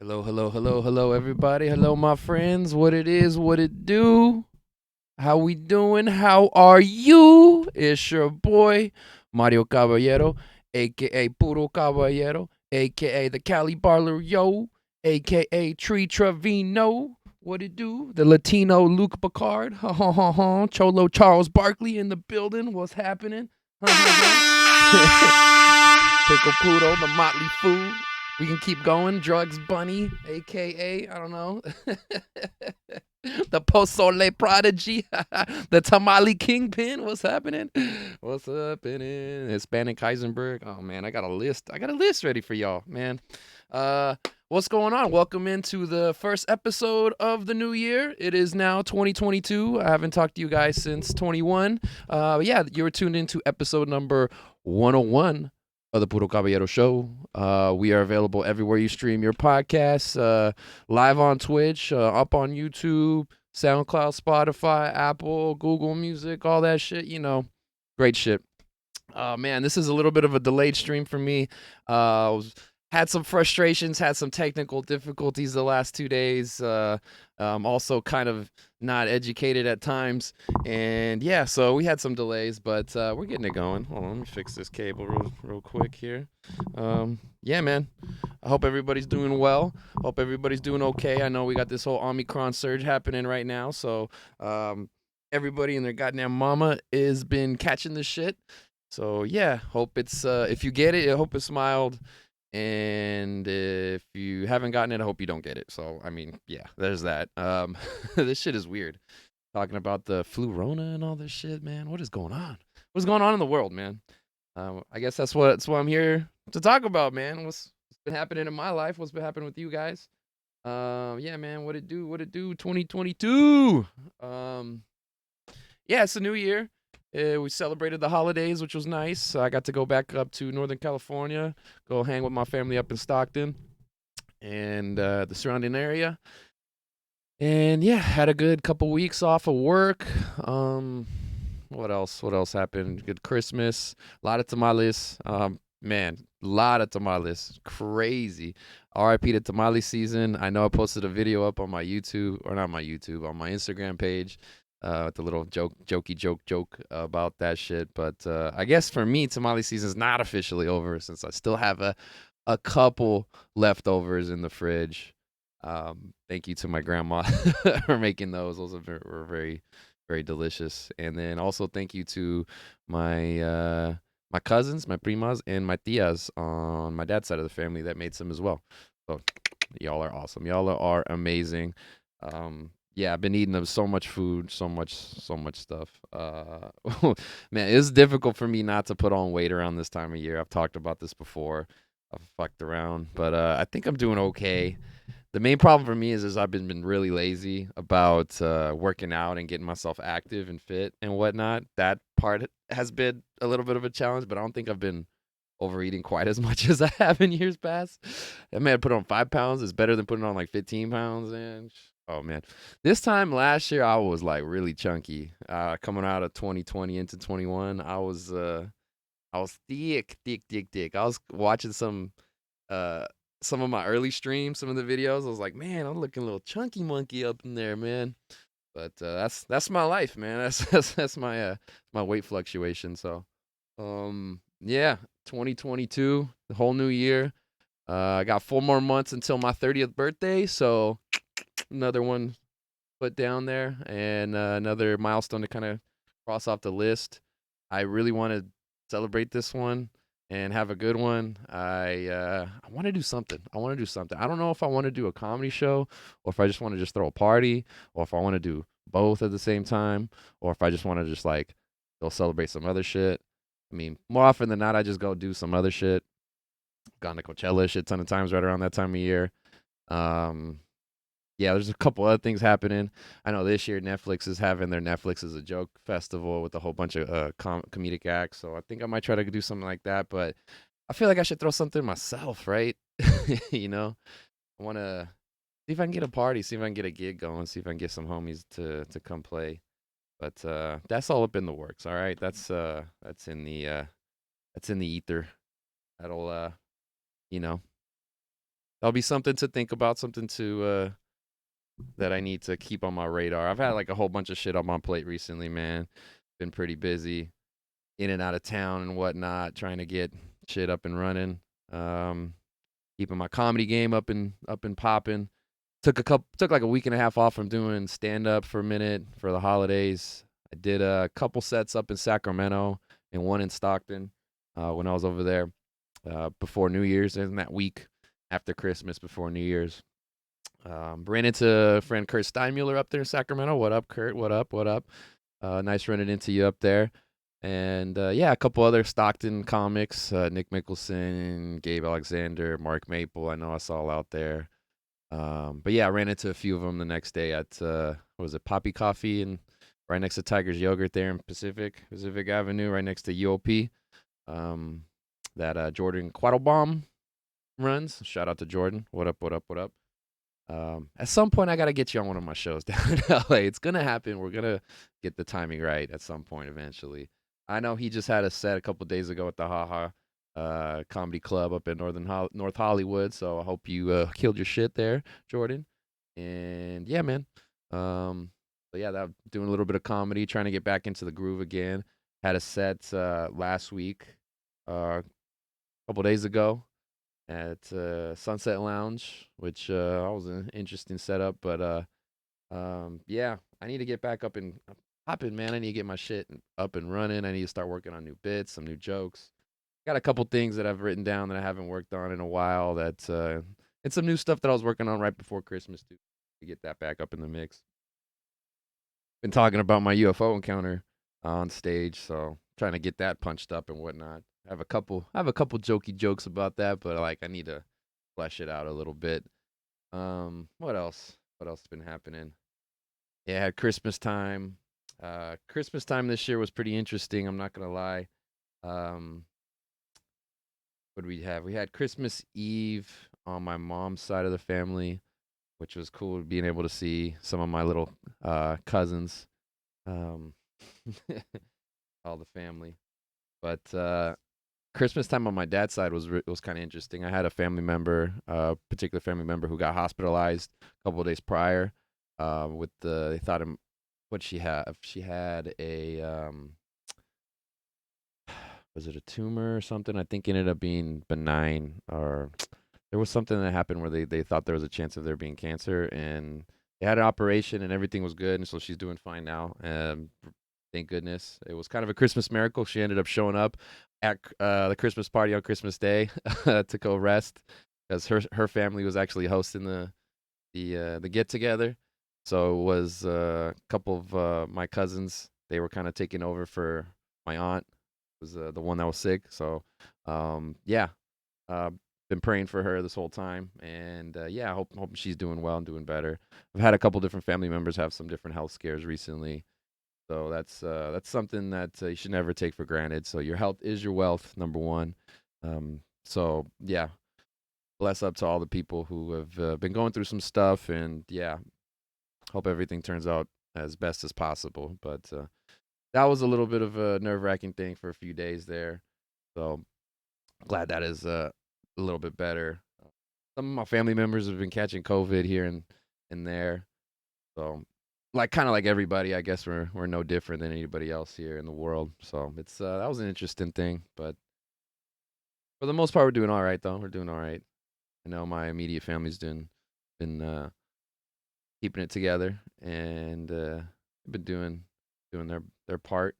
Hello, hello, hello, hello, everybody. Hello, my friends. What it is, what it do? How we doing? How are you? It's your boy, Mario Caballero, aka Puro Caballero, aka the Cali Barler Yo, aka Tree Trevino. What it do? The Latino Luke Picard. Ha ha ha ha. Cholo Charles Barkley in the building. What's happening? Ha ha ha. Pickle Pluto, the Motley Fool. We can keep going. Drugs Bunny, aka I don't know, the Pozole Prodigy, the Tamale Kingpin. What's happening? What's happening? Hispanic Heisenberg. Oh man, I got a list. I got a list ready for y'all, man. Uh, what's going on? Welcome into the first episode of the new year. It is now 2022. I haven't talked to you guys since 21. Yeah, you were tuned into episode number 101 of the Puro Caballero Show. We are available everywhere you stream your podcasts, live on Twitch, up on YouTube, SoundCloud, Spotify, Apple, Google Music, all that shit. Great shit. Man, this is a little bit of a delayed stream for me. Had some frustrations, had some technical difficulties the last 2 days. Also, kind of not educated at times, and yeah, so we had some delays, but we're getting it going. Hold on, let me fix this cable real quick here. Yeah, man. I hope everybody's doing well. Hope everybody's doing okay. I know we got this whole Omicron surge happening right now, so everybody and their goddamn mama is been catching this shit. So yeah, hope it's if you get it, I hope it's mild. And if you haven't gotten it, I hope you don't get it. So I mean, yeah, there's that. This shit is weird. Talking about the flu Rona and all this shit, man. What is going on? What's going on in the world, man? I guess that's what I'm here to talk about, man. What's been happening in my life? What's been happening with you guys? Yeah, man. What it do? What it do? 2022. Um, yeah, it's a new year. We celebrated the holidays, which was nice. I got to go back up to Northern California, go hang with my family up in Stockton and the surrounding area. And yeah, had a good couple weeks off of work. What else? What else happened? Good Christmas. A lot of tamales. Man, a lot of tamales. Crazy. RIP to tamale season. I know I posted a video up on my YouTube, or not my YouTube, on my Instagram page, with a little joke about that shit. But I guess for me, tamale season's not officially over since I still have a couple leftovers in the fridge. Thank you to my grandma for making those. Those were very, very delicious. And then also thank you to my cousins, my primas, and my tias on my dad's side of the family that made some as well. So y'all are awesome. Y'all are amazing. Yeah, I've been eating them so much food, so much stuff. Man, it's difficult for me not to put on weight around this time of year. I've talked about this before. I've fucked around, but I think I'm doing okay. The main problem for me is I've been really lazy about working out and getting myself active and fit and whatnot. That part has been a little bit of a challenge, but I don't think I've been overeating quite as much as I have in years past. I may have put on 5 pounds. It's better than putting on like 15 pounds. And oh man, this time last year I was like really chunky. Coming out of 2020 into 21, I was thick. I was watching uh some of my early streams, some of the videos. I was like, man, I'm looking a little chunky monkey up in there, man. But that's my life, man. That's my weight fluctuation. So yeah, 2022, the whole new year. I got 4 more months until my 30th birthday, so another one put down there, and another milestone to kind of cross off the list. I really want to celebrate this one and have a good one. I want to do something. I want to do something. I don't know if I want to do a comedy show or if I just want to just throw a party or if I want to do both at the same time or if I just want to just like go celebrate some other shit. I mean, more often than not, I just go do some other shit. Gone to Coachella a shit ton of times right around that time of year. Um, yeah, there's a couple other things happening. I know this year Netflix is having their Netflix is a joke festival with a whole bunch of comedic acts. So I think I might try to do something like that. But I feel like I should throw something myself, right? you know, I want to see if I can get a party, see if I can get a gig going, see if I can get some homies to come play. But that's all up in the works. All right, that's in the ether. That'll you know that'll be something to think about, something to that I need to keep on my radar. I've had like a whole bunch of shit on my plate recently, man. Been pretty busy, in and out of town and whatnot, trying to get shit up and running. Um, Keeping my comedy game up and popping. Took like a week and a half off from doing stand up for a minute for the holidays. I did a couple sets up in Sacramento and one in Stockton when I was over there before New Year's, and that week after Christmas before New Year's. Ran into friend Kurt Steinmuller up there in Sacramento. What up, Kurt? What up? What up? Nice running into you up there. And yeah, a couple other Stockton comics, Nick Mickelson, Gabe Alexander, Mark Maple. I know I saw out there. But yeah, I ran into a few of them the next day at what was it, Poppy Coffee, and right next to Tiger's Yogurt there in Pacific Avenue, right next to UOP. That Jordan Quattlebaum runs. Shout out to Jordan. What up? What up? What up? At some point, I gotta get you on one of my shows down in LA. It's gonna happen. We're gonna get the timing right at some point eventually. I know he just had a set a couple days ago at the Haha Comedy Club up in North Hollywood. So I hope you killed your shit there, Jordan. And yeah, man. But yeah, that doing a little bit of comedy, trying to get back into the groove again. Had a set last week, a couple days ago at Sunset Lounge, which was an interesting setup. But yeah, I need to get back up and popping, man. I need to get my shit up and running. I need to start working on new bits, some new jokes. Got a couple things that I've written down that I haven't worked on in a while. That and some new stuff that I was working on right before Christmas too, to get that back up in the mix. Been talking about my UFO encounter on stage, so trying to get that punched up and whatnot. I have a couple jokey jokes about that, but like I need to flesh it out a little bit. What else? What else has been happening? Yeah, Christmas time. Christmas time this year was pretty interesting. I'm not gonna lie. Um, what did we have? We had Christmas Eve on my mom's side of the family, which was cool being able to see some of my little cousins, um, all the family. But Christmas time on my dad's side was kind of interesting. I had a family member, particular family member, who got hospitalized a couple of days prior. With the they thought him what she had. She had a was it a tumor or something? I think it ended up being benign, or there was something that happened where they thought there was a chance of there being cancer, and they had an operation and everything was good, and so she's doing fine now. Thank goodness. It was kind of a Christmas miracle. She ended up showing up at the Christmas party on Christmas Day to go rest, because her family was actually hosting the get together. So it was a couple of my cousins. They were kind of taking over for my aunt, was the one that was sick. So yeah, uh, been praying for her this whole time, and yeah, hope she's doing well and doing better. I've had a couple different family members have some different health scares recently, so that's something that you should never take for granted. So your health is your wealth, number one. So yeah, bless up to all the people who have been going through some stuff, and yeah, hope everything turns out as best as possible. But that was a little bit of a nerve wracking thing for a few days there. So glad that is a little bit better. Some of my family members have been catching COVID here and there. So like kind of like everybody, I guess we're no different than anybody else here in the world. So it's that was an interesting thing, but for the most part, we're doing all right though. We're doing all right. I know my immediate family's doing been keeping it together, and been doing their part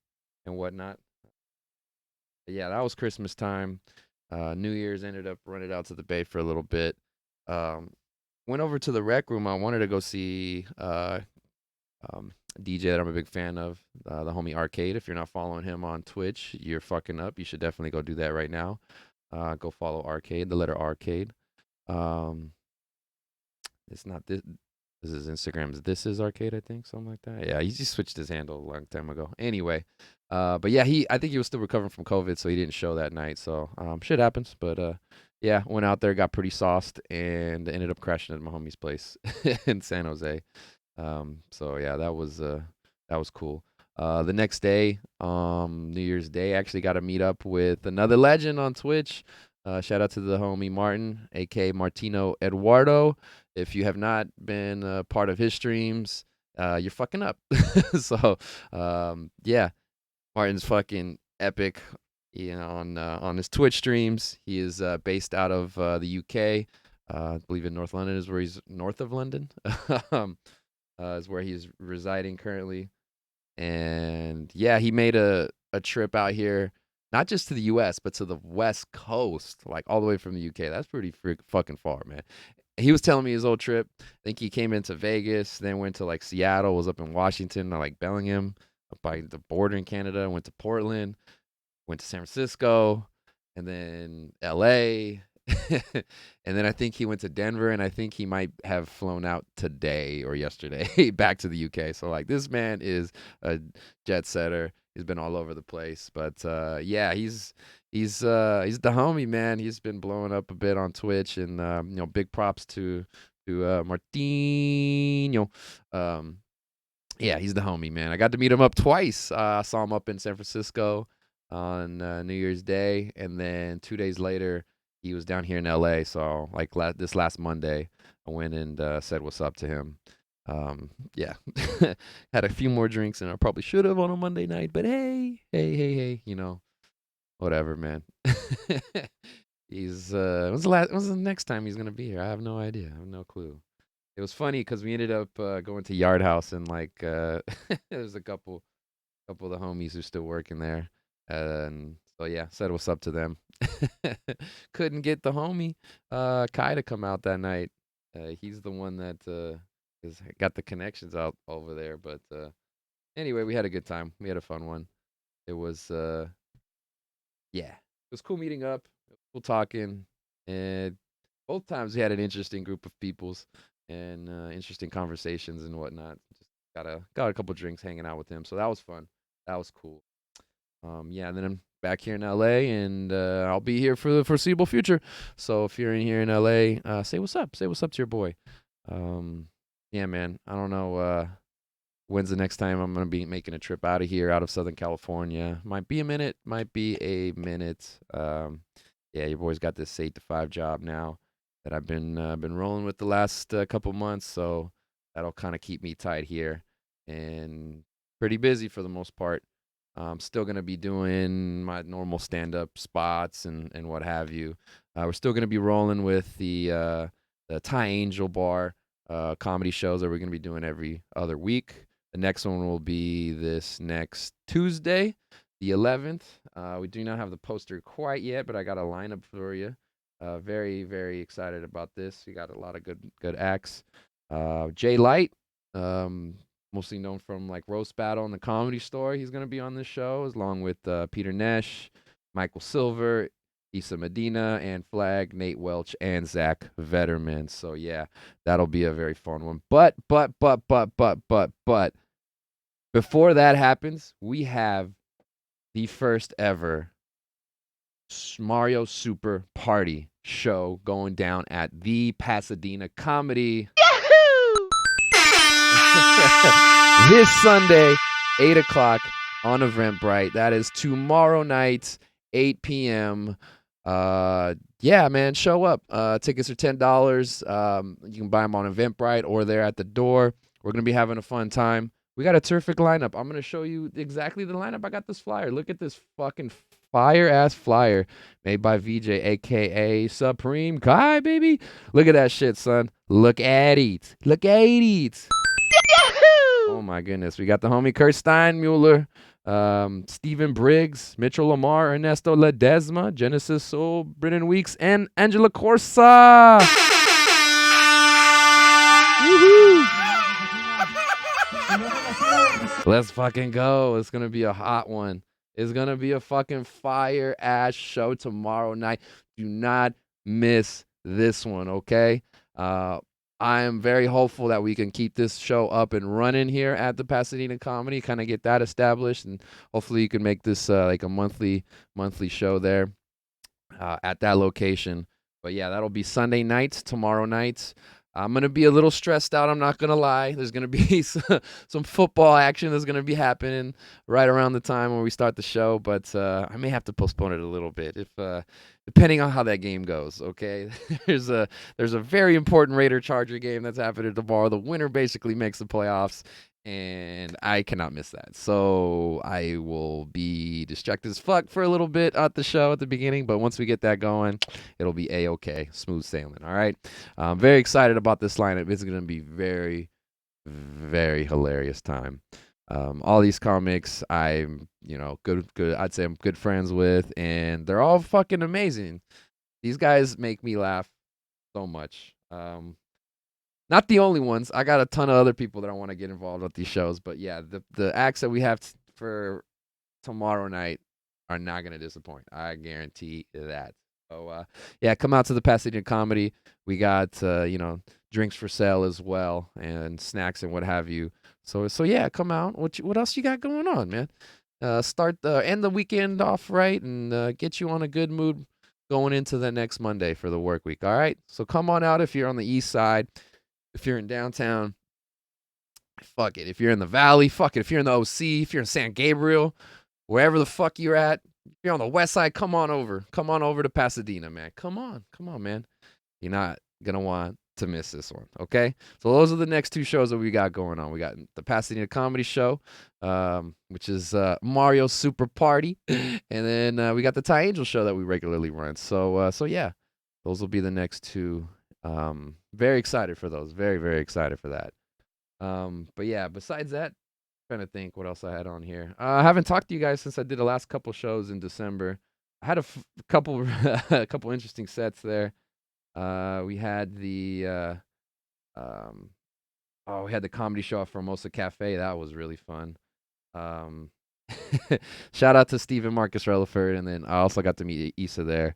and whatnot. But yeah, that was Christmas time. New Year's ended up running out to the Bay for a little bit. Um, Went over to the rec room. I wanted to go see a DJ that I'm a big fan of, the homie Arcade. If you're not following him on Twitch, you're fucking up. You should definitely go do that right now. Go follow Arcade, the letter Arcade. Um, it's not this. This is Instagram's. This is Arcade, I think, something like that. Yeah, he just switched his handle a long time ago. Anyway, but yeah, I think he was still recovering from COVID, so he didn't show that night. So shit happens. But yeah, went out there, got pretty sauced, and ended up crashing at my homie's place in San Jose. So yeah, that was cool. The next day, New Year's Day, I actually got to meet up with another legend on Twitch. Shout out to the homie Martin, aka Martino Eduardo. If you have not been a part of his streams, you're fucking up. So, yeah, Martin's fucking epic. On his Twitch streams, he is based out of the UK. I believe in North London is where he's north of London. Is where he's residing currently. And yeah, he made a trip out here, not just to the US, but to the West Coast, like all the way from the UK. That's pretty fucking far, man. He was telling me his old trip. I think he came into Vegas, then went to like Seattle, was up in Washington, or like Bellingham, up by the border in Canada, went to Portland, went to San Francisco, and then LA. And then I think he went to Denver, and I think he might have flown out today or yesterday back to the UK. So like this man is a jet setter. He's been all over the place, but yeah, he's the homie, man. He's been blowing up a bit on Twitch, and big props to Martino. Yeah, he's the homie, man. I got to meet him up twice. I saw him up in San Francisco on New Year's Day, and then 2 days later, he was down here in LA. So like this last Monday, I went and said what's up to him. Yeah, had a few more drinks than I probably should have on a Monday night, but hey, whatever, man. He's when's the next time he's gonna be here? I have no idea. I have no clue. It was funny because we ended up going to Yard House, and like there's a couple of the homies who are still working there, and so yeah, said what's up to them. Couldn't get the homie Kai to come out that night. He's the one that has got the connections out over there. But anyway, we had a good time. We had a fun one. It was yeah, it was cool meeting up, cool talking, and both times we had an interesting group of peoples and interesting conversations and whatnot. Just got a couple drinks hanging out with him, so that was fun. That was cool. Yeah, and then I'm back here in LA, and I'll be here for the foreseeable future. So if you're in here in LA, say what's up. Say what's up to your boy. Yeah, man. I don't know when's the next time I'm gonna be making a trip out of here, out of Southern California. Might be a minute. Might be a minute. Yeah, your boy's got this 8 to 5 job now that I've been rolling with the last couple months. So that'll kind of keep me tight here and pretty busy for the most part. I'm still going to be doing my normal stand-up spots and what have you. We're still going to be rolling with the Thai Angel Bar comedy shows that we're going to be doing every other week. The next one will be this next Tuesday, the 11th. We do not have the poster quite yet, but I got a lineup for you. Very, very excited about this. We got a lot of good acts. Jay Light, mostly known from like Roast Battle and the Comedy Store. He's going to be on this show, along with Peter Nesh, Michael Silver, Issa Medina, and Flag, Nate Welch, and Zach Vetterman. So yeah, that'll be a very fun one. But before that happens, we have the first ever Mario Super Party show going down at the Pasadena Comedy. This Sunday, 8 o'clock on Eventbrite. That is tomorrow night, 8 p.m. Yeah, man, show up. Tickets are $10. You can buy them on Eventbrite or they're at the door. We're going to be having a fun time. We got a terrific lineup. I'm going to show you exactly the lineup. I got this flyer. Look at this fucking fire-ass flyer made by VJ, a.k.a. Supreme Kai, baby. Look at that shit, son. Look at it. Look at it. Oh, my goodness. We got the homie Kurt Steinmuller, Stephen Briggs, Mitchell Lamar, Ernesto Ledesma, Genesis Soul, Brennan Weeks, and Angela Corsa. Woohoo! Let's fucking go. It's going to be a hot one. It's going to be a fucking fire-ass show tomorrow night. Do not miss this one, okay? I am very hopeful that we can keep this show up and running here at the Pasadena Comedy, kind of get that established, and hopefully you can make this like a monthly show there at that location. But yeah, that'll be Sunday nights, tomorrow nights. I'm gonna be a little stressed out. I'm not gonna lie. There's gonna be some football action that's gonna be happening right around the time when we start the show, but I may have to postpone it a little bit if depending on how that game goes. Okay, there's a very important Raider Charger game that's happening tomorrow. The winner basically makes the playoffs, and I cannot miss that. So I will be distracted as fuck for a little bit at the show at the beginning, but once we get that going, it'll be a-okay, smooth sailing. All right. I'm very excited about this lineup. It's going to be very, very hilarious time. All these comics I'm, good. I'd say I'm good friends with, and they're all fucking amazing. These guys make me laugh so much. Not the only ones. I got a ton of other people that I want to get involved with these shows, but yeah, the acts that we have for tomorrow night are not going to disappoint. I guarantee that. So yeah, come out to the Pasadena Comedy. We got drinks for sale as well, and snacks and what have you. So yeah, come out. What else you got going on, man? End the weekend off right, and get you on a good mood going into the next Monday for the work week. All right. So come on out if you're on the east side. If you're in downtown, fuck it. If you're in the valley, fuck it. If you're in the OC, if you're in San Gabriel, wherever the fuck you're at, if you're on the west side, come on over. Come on over to Pasadena, man. Come on, man. You're not gonna want to miss this one, okay? So those are the next two shows that we got going on. We got the Pasadena Comedy Show, which is Mario Super Party, and then we got the Ty Angel Show that we regularly run. So yeah, those will be the next two. Very excited for those. Very, very excited for that. But yeah, besides that, trying to think what else I had on here. I haven't talked to you guys since I did the last couple shows in December. I had a couple a couple interesting sets there. We had we had the comedy show at Formosa Cafe. That was really fun. Um, shout out to Stephen Marcus Relaford, and then I also got to meet Issa there.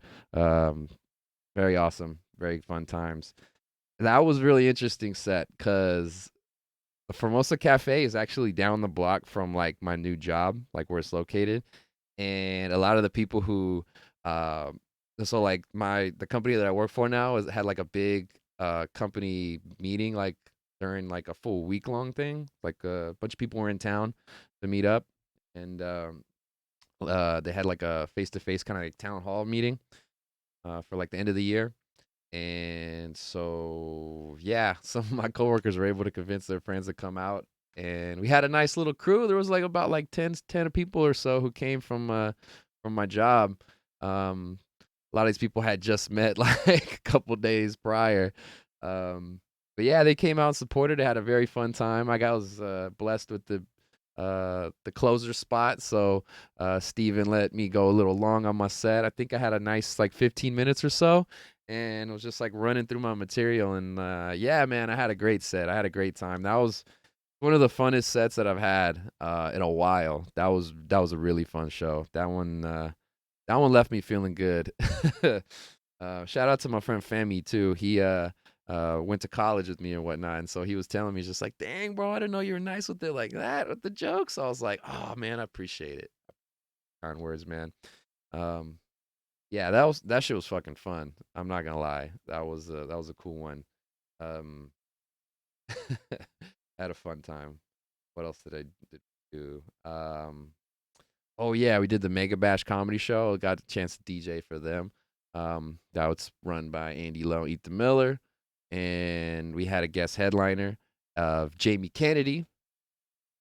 Very awesome, very fun times. That was really interesting set because the Formosa Cafe is actually down the block from like my new job, like where it's located, and a lot of the people who, so like the company that I work for now had like a big company meeting like during like a full week long thing. Like a bunch of people were in town to meet up, and they had like a face to face kind of like town hall meeting for like the end of the year. And so, yeah, some of my coworkers were able to convince their friends to come out, and we had a nice little crew. There was like about like 10 people or so who came from my job. A lot of these people had just met like a couple days prior. But yeah, they came out and supported. It had a very fun time. I was blessed with the closer spot, so Steven let me go a little long on my set. I think I had a nice like 15 minutes or so, and was just like running through my material. And yeah, man, I had a great set. I had a great time. That was one of the funnest sets that I've had in a while. That was a really fun show. That one left me feeling good. Shout out to my friend Femi too. He went to college with me and whatnot, and so he was telling me, just like, "Dang, bro, I didn't know you were nice with it like that with the jokes." I was like, "Oh man, I appreciate it." Kind words, man. Yeah, that shit was fucking fun. I'm not gonna lie, that was a cool one. Um, had a fun time. What else did I do? Oh yeah, we did the Mega Bash comedy show. Got a chance to DJ for them. That was run by Andy Lowe, Ethan Miller, and we had a guest headliner of Jamie Kennedy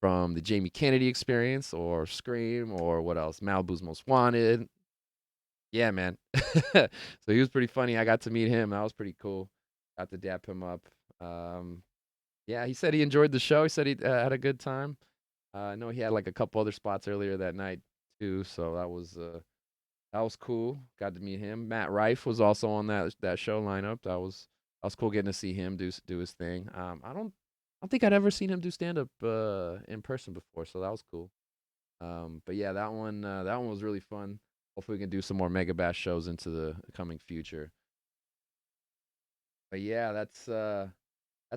from the Jamie Kennedy Experience or Scream or what else? Malibu's Most Wanted. Yeah, man. So he was pretty funny. I got to meet him. That was pretty cool. Got to dap him up. Um, yeah, he said he enjoyed the show. He said he had a good time. I know he had like a couple other spots earlier that night too, so that was cool. Got to meet him. Matt Rife was also on that show lineup. That was cool getting to see him do his thing. I don't think I'd ever seen him do stand up in person before, so that was cool. But yeah, that one was really fun. Hopefully, we can do some more Mega Bash shows into the coming future. But yeah, that's the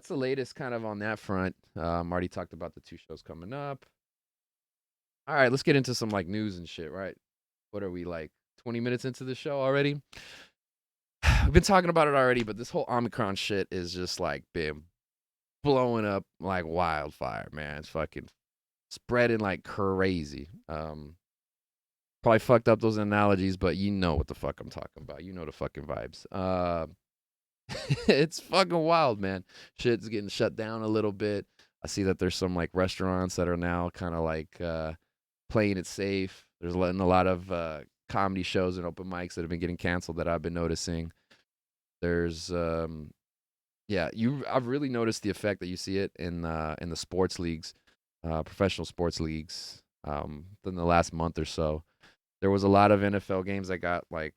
latest kind of on that front. Already talked about the two shows coming up. All right, let's get into some like news and shit, right? What are we like 20 minutes into the show already? I've been talking about it already, but this whole Omicron shit is just like been blowing up like wildfire, man. It's fucking spreading like crazy. Probably fucked up those analogies, but you know what the fuck I'm talking about. You know the fucking vibes. It's fucking wild, man. Shit's getting shut down a little bit. I see that there's some like restaurants that are now kind of like playing it safe. There's letting a lot of comedy shows and open mics that have been getting canceled that I've been noticing. There's yeah, I've really noticed the effect that you see it in the sports leagues, professional sports leagues, in the last month or so. There was a lot of NFL games that got like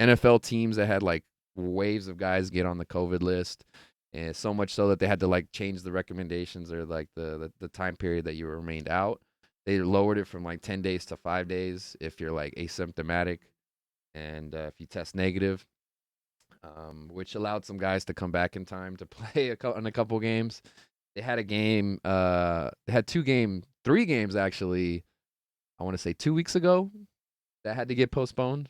NFL teams that had like waves of guys get on the COVID list, and so much so that they had to like change the recommendations or like the time period that you remained out. They lowered it from like 10 days to 5 days if you're like asymptomatic and if you test negative, which allowed some guys to come back in time to play in a couple games. They had a game, they had three games actually. I want to say 2 weeks ago that had to get postponed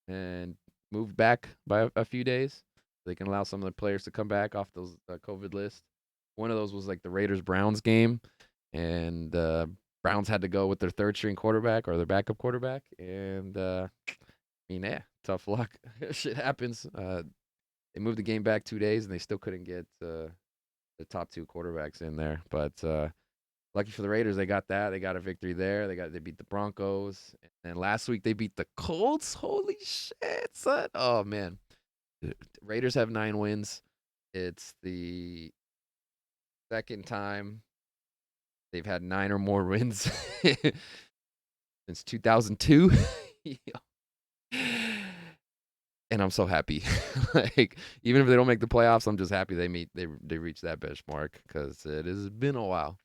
and moved back by a few days. They can allow some of the players to come back off those COVID list. One of those was like the Raiders Browns game, and Browns had to go with their third string quarterback or their backup quarterback, and I mean, yeah, tough luck. Shit happens. They moved the game back 2 days, and they still couldn't get the top two quarterbacks in there. But lucky for the Raiders, they got that. They got a victory there. They beat the Broncos, and last week they beat the Colts. Holy shit, son! Oh man, the Raiders have 9 wins. It's the second time they've had 9 or more wins since 2002. And I'm so happy. Like, even if they don't make the playoffs, I'm just happy they reached that benchmark because it has been a while.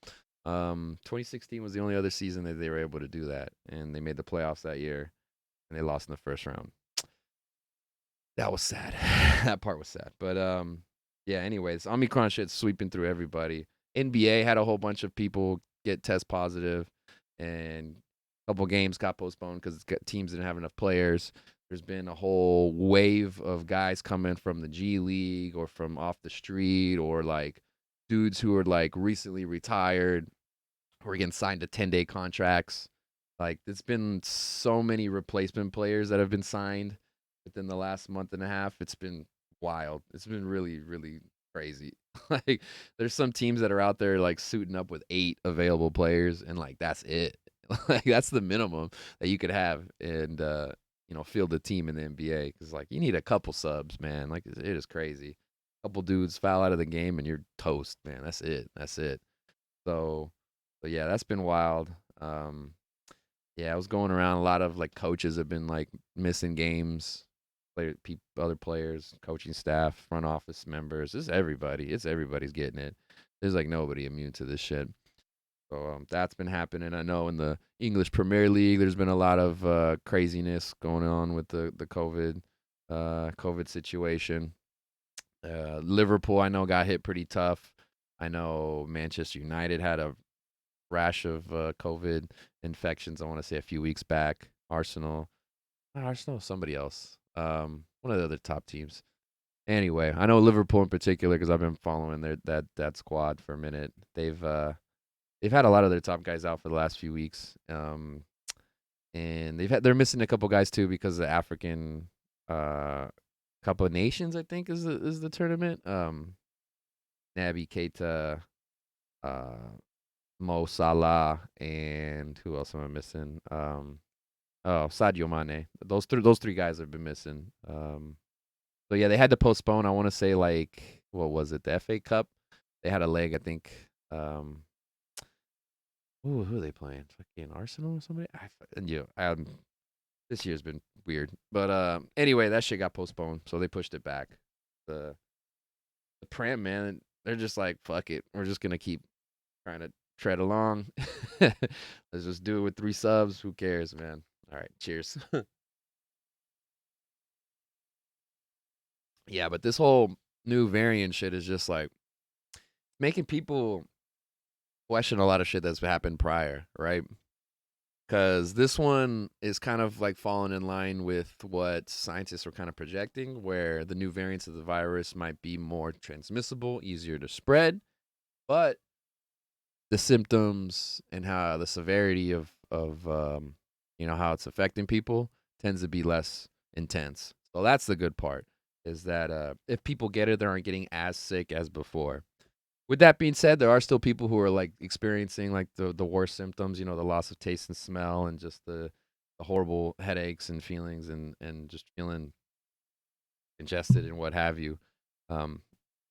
2016 was the only other season that they were able to do that, and they made the playoffs that year, and they lost in the first round. That was sad. That part was sad. But yeah. Anyways, Omicron shit's sweeping through everybody. NBA had a whole bunch of people get test positive, and a couple games got postponed because teams didn't have enough players. There's been a whole wave of guys coming from the G League or from off the street, or like dudes who are like recently retired or getting signed to 10-day contracts. Like, it's been so many replacement players that have been signed within the last month and a half. It's been wild. It's been really, really crazy. Like, there's some teams that are out there like suiting up with 8 available players, and like that's it. Like, that's the minimum that you could have, and field a team in the NBA, because like you need a couple subs, man. Like, it is crazy. A couple dudes foul out of the game and you're toast, man. That's it. That's it. So, yeah, that's been wild. Yeah, I was going around. A lot of like coaches have been like missing games. Other players, coaching staff, front office members. It's everybody. It's everybody's getting it. There's like nobody immune to this shit. So that's been happening. I know in the English Premier League, there's been a lot of craziness going on with the COVID situation. Liverpool, I know, got hit pretty tough. I know Manchester United had a rash of COVID infections, I want to say a few weeks back. Arsenal, somebody else. One of the other top teams. Anyway, I know Liverpool in particular because I've been following that squad for a minute. They've had a lot of their top guys out for the last few weeks. And they're missing a couple guys too because of the African Cup of Nations, I think is the tournament. Naby Keita, Mo Salah, and who else am I missing? Sadio Mane. Those three guys have been missing. So yeah, they had to postpone. I want to say, like, what was it? The FA Cup. They had a leg, I think. Who are they playing? Fucking Arsenal or somebody? This year's been weird. But anyway, that shit got postponed, so they pushed it back. The Prem, man, they're just like, fuck it. We're just gonna keep trying to tread along. Let's just do it with 3 subs. Who cares, man? All right, cheers. Yeah, but this whole new variant shit is just like making people question a lot of shit that's happened prior, right? because this one is kind of like falling in line with what scientists are kind of projecting, where the new variants of the virus might be more transmissible, easier to spread, but the symptoms and how the severity of how it's affecting people tends to be less intense. So that's the good part, is that if people get it, they aren't getting as sick as before. With that being said, there are still people who are like experiencing like the worst symptoms, the loss of taste and smell, and just the horrible headaches and feelings, and just feeling congested and what have you. Um,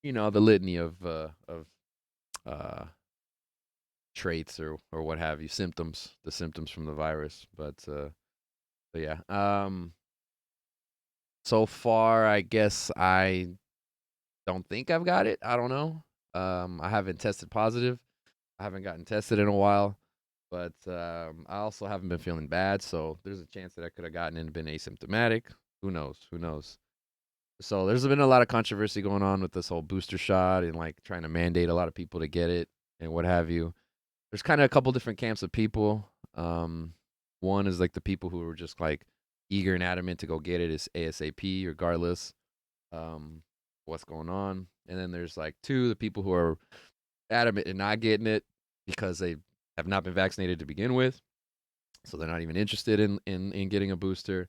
the litany of uh traits or what have you, symptoms, the symptoms from the virus. But yeah. So far I guess I don't think I've got it. I don't know. I haven't tested positive. I haven't gotten tested in a while, but I also haven't been feeling bad, so there's a chance that I could have gotten it and been asymptomatic. Who knows? Who knows? So there's been a lot of controversy going on with this whole booster shot and like trying to mandate a lot of people to get it and what have you. There's kind of a couple different camps of people. One is like the people who are just like eager and adamant to go get it is ASAP, regardless what's going on. And then there's like two, the people who are adamant in not getting it because they have not been vaccinated to begin with, so they're not even interested in getting a booster.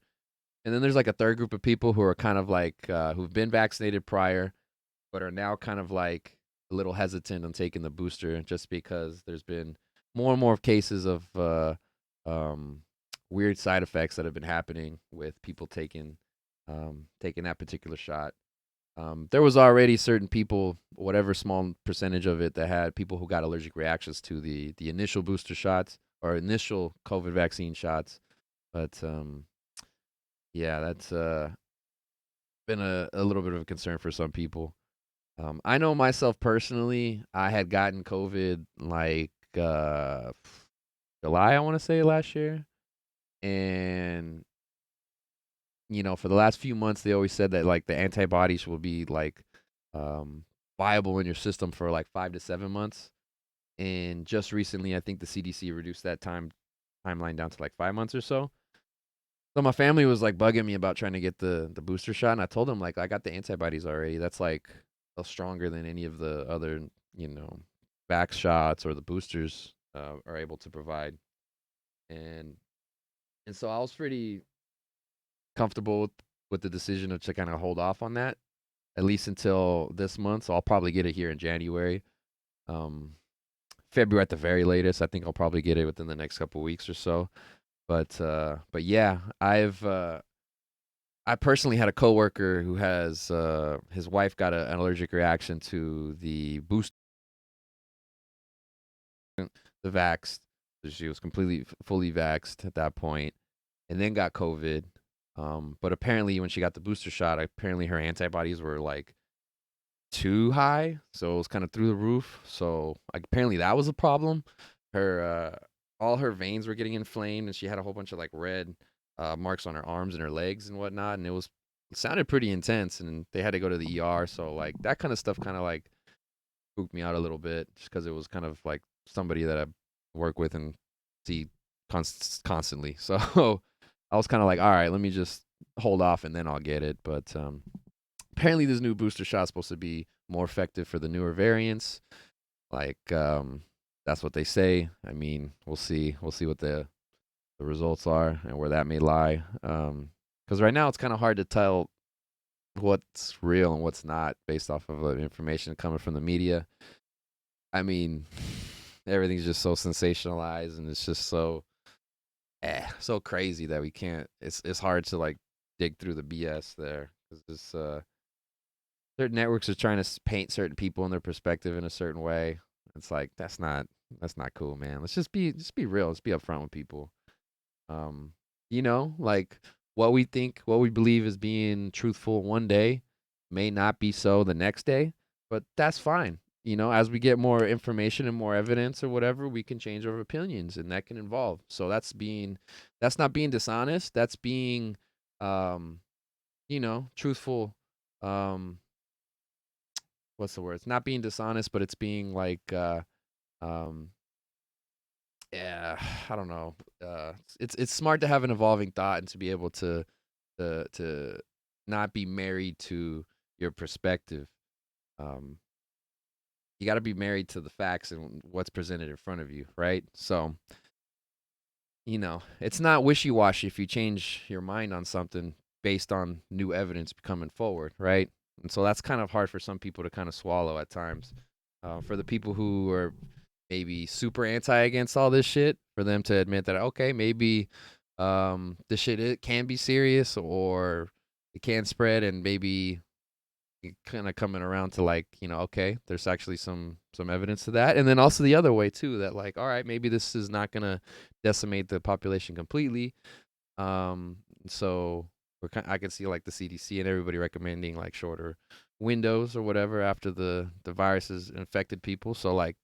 And then there's like a third group of people who are kind of like who've been vaccinated prior, but are now kind of like a little hesitant on taking the booster just because there's been more and more cases of um, weird side effects that have been happening with people taking that particular shot. There was already certain people, whatever small percentage of it, that had people who got allergic reactions to the initial booster shots or initial COVID vaccine shots. But yeah, that's been a little bit of a concern for some people. I know myself personally, I had gotten COVID like July, I want to say, last year. And, for the last few months, they always said that like the antibodies will be like um, viable in your system for like 5 to 7 months. And just recently, I think the CDC reduced that timeline down to like 5 months or so. So my family was like bugging me about trying to get the booster shot, and I told them like I got the antibodies already. That's like stronger than any of the other you know vax shots or the boosters are able to provide. And so I was pretty comfortable with the decision of to kind of hold off on that at least until this month. So I'll probably get it here in January, um, February at the very latest. I think I'll probably get it within the next couple weeks or so. But yeah, I personally had a coworker who has his wife got an allergic reaction to the booster, the vaxxed. So she was completely fully vaxxed at that point, and then got COVID. But apparently, when she got the booster shot, apparently her antibodies were like too high, so it was kind of through the roof. So like, apparently that was a problem. Her all her veins were getting inflamed, and she had a whole bunch of like red marks on her arms and her legs and whatnot, and it sounded pretty intense. And they had to go to the ER. So like that kind of stuff kind of like spooked me out a little bit, just because it was kind of like somebody that I work with and see constantly. So I was kind of like, all right, let me just hold off and then I'll get it. But apparently this new booster shot is supposed to be more effective for the newer variants. Like that's what they say. I mean, we'll see. We'll see what the results are and where that may lie. Because right now it's kind of hard to tell what's real and what's not based off of information coming from the media. I mean, everything's just so sensationalized, and it's just so crazy that we can't. It's hard to like dig through the BS there, because this certain networks are trying to paint certain people in their perspective in a certain way. It's like that's not cool, man. Let's just be real. Let's be upfront with people. Um, like what we believe is being truthful one day may not be so the next day, but that's fine. As we get more information and more evidence or whatever, we can change our opinions, and that can evolve. So that's not being dishonest. That's being, truthful. Um, what's the word? It's not being dishonest, but it's being like, um, yeah, I don't know. It's smart to have an evolving thought and to be able to not be married to your perspective. Um, you got to be married to the facts and what's presented in front of you, right? So, it's not wishy washy if you change your mind on something based on new evidence coming forward, right? And so that's kind of hard for some people to kind of swallow at times. For the people who are maybe super anti against all this shit, for them to admit that, okay, maybe this shit it can be serious or it can spread, and maybe kind of coming around to like, okay, there's actually some evidence to that. And then also the other way too, that like, all right, maybe this is not gonna decimate the population completely. So I can see like the CDC and everybody recommending like shorter windows or whatever after the virus has infected people. So like,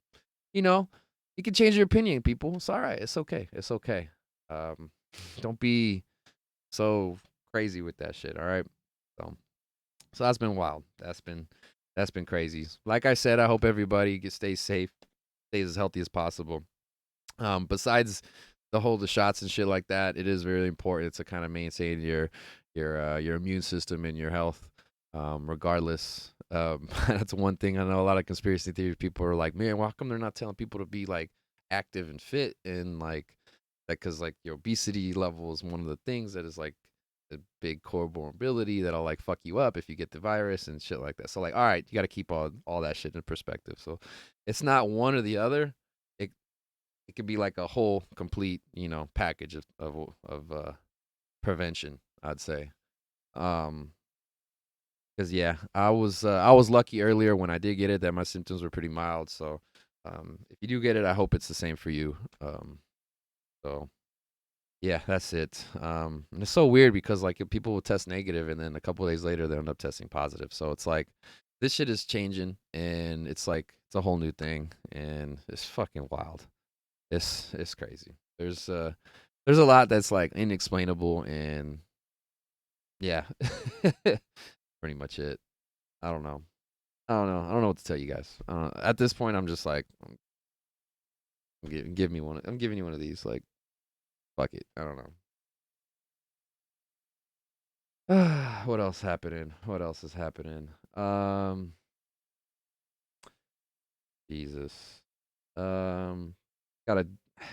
you know you can change your opinion, people. It's all right. It's okay. It's okay. um don't be so crazy with that shit, all right? So so that's been wild. That's been crazy. Like I said, I hope everybody stays safe, stays as healthy as possible. Besides the shots and shit like that, it is very important to kind of maintain your immune system and your health, regardless. That's one thing I know. A lot of conspiracy theory people are like, man, why come they're not telling people to be like active and fit and like that? Because like your obesity level is one of the things that is like a big comorbidity that'll like fuck you up if you get the virus and shit like that. So like, all right, you got to keep all that shit in perspective. So it's not one or the other. It it could be like a whole complete, package of prevention, I'd say. Um, because yeah, I was lucky earlier when I did get it that my symptoms were pretty mild. So, if you do get it, I hope it's the same for you. So yeah, that's it. And it's so weird because like if people will test negative and then a couple of days later they end up testing positive. So it's like this shit is changing and it's like it's a whole new thing and it's fucking wild. It's crazy. There's a lot that's like inexplainable and yeah, pretty much it. I don't know. I don't know. I don't know what to tell you guys. At this point, I'm just like, give me one. I'm giving you one of these. Like, fuck it. I don't know. What else happening? What else is happening? Jesus. Um, gotta.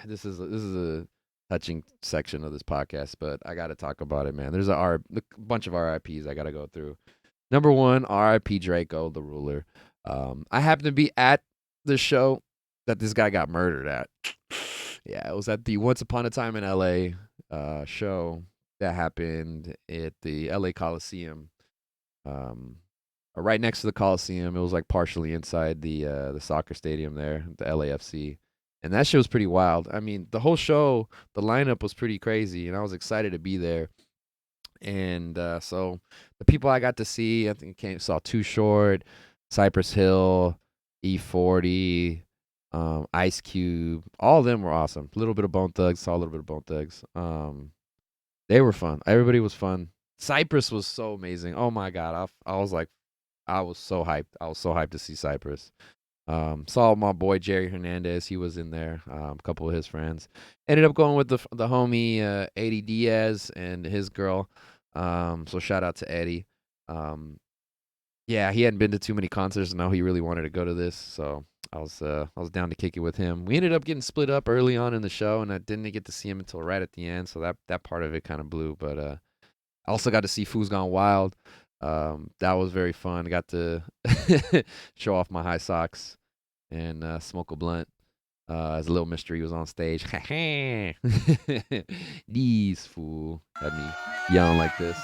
This is a touching section of this podcast, but I gotta talk about it, man. There's a bunch of RIPS I gotta go through. Number one, RIP Drakeo the Ruler. I happened to be at the show that this guy got murdered at. Yeah, it was at the Once Upon a Time in LA show that happened at the LA Coliseum. Um, right next to the Coliseum. It was like partially inside the soccer stadium there, the LAFC. And that show was pretty wild. I mean, the whole show, the lineup was pretty crazy, and I was excited to be there. And so the people I got to see, I think saw Too Short, Cypress Hill, E40, Ice Cube. All of them were awesome. A little bit of Bone Thugs, saw a little bit of Bone Thugs. They were fun. Everybody was fun. Cypress was so amazing. Oh my god, I was like, I was so hyped. I was so hyped to see Cypress. Saw my boy Jerry Hernandez. He was in there. A couple of his friends. Ended up going with the homie Eddie Diaz and his girl. So shout out to Eddie. Yeah, he hadn't been to too many concerts, and now he really wanted to go to this. So I was down to kick it with him. We ended up getting split up early on in the show, and I didn't get to see him until right at the end. So that part of it kind of blew. But I also got to see Foo's Gone Wild. That was very fun. I got to show off my high socks and smoke a blunt. As a little mystery was on stage. These fool had me yelling like this.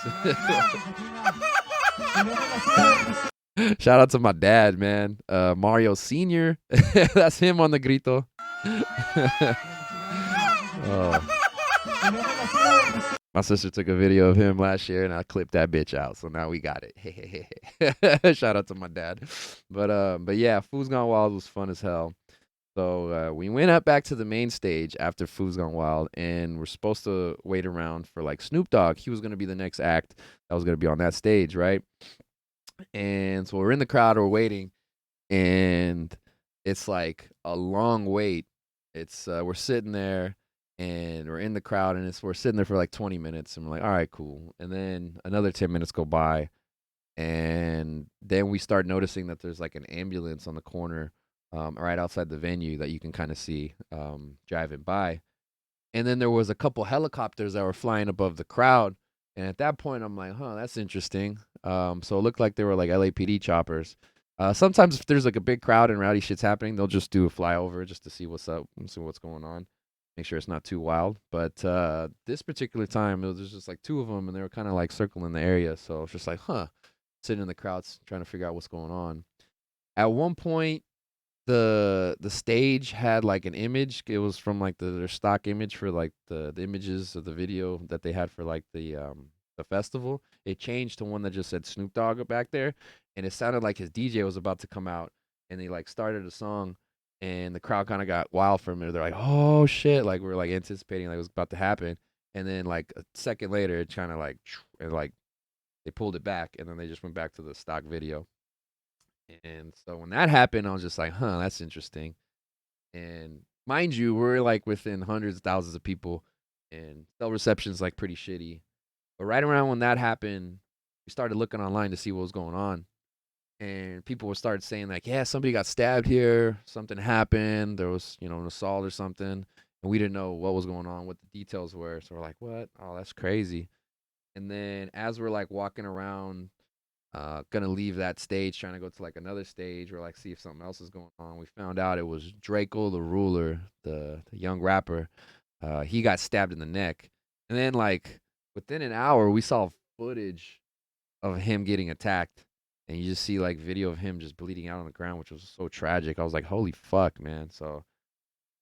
Shout out to my dad, man. Mario Senior. That's him on the grito. Oh. My sister took a video of him last year, and I clipped that bitch out. So now we got it. Shout out to my dad. But yeah, Food's Gone Wild was fun as hell. So we went up back to the main stage after Food's Gone Wild, and we're supposed to wait around for like Snoop Dogg. He was gonna be the next act that was gonna be on that stage, right? And so we're in the crowd, we're waiting, and it's like a long wait. It's we're sitting there and we're in the crowd and we're sitting there for like 20 minutes and we're like, all right, cool. And then another 10 minutes go by and then we start noticing that there's like an ambulance on the corner right outside the venue that you can kind of see driving by. And then there was a couple helicopters that were flying above the crowd. And at that point, I'm like, huh, that's interesting. So it looked like they were like LAPD choppers. Sometimes if there's like a big crowd and rowdy shit's happening, they'll just do a flyover just to see what's up and see what's going on. Make sure it's not too wild. But this particular time, it was just like two of them, and they were kind of like circling the area. So it's just like, huh, sitting in the crowds trying to figure out what's going on. At one point, the stage had like an image. It was from like their stock image for like the images of the video that they had for like the festival. It changed to one that just said Snoop Dogg back there, and it sounded like his DJ was about to come out, and they like started a song, and the crowd kind of got wild from it. They're like, "Oh shit!" Like we're like anticipating like it was about to happen, and then like a second later, it kind of like and like they pulled it back, and then they just went back to the stock video. And so when that happened, I was just like, huh, that's interesting. And mind you, we're like within hundreds of thousands of people, and cell reception's like pretty shitty. But right around when that happened, we started looking online to see what was going on. And people would start saying, like, yeah, somebody got stabbed here, something happened, there was, an assault or something. And we didn't know what was going on, what the details were. So we're like, what? Oh, that's crazy. And then as we're like walking around gonna leave that stage, trying to go to like another stage or like see if something else is going on. We found out it was Drakeo the Ruler, the young rapper. He got stabbed in the neck, and then like within an hour, we saw footage of him getting attacked, and you just see like video of him just bleeding out on the ground, which was so tragic. I was like, holy fuck, man. So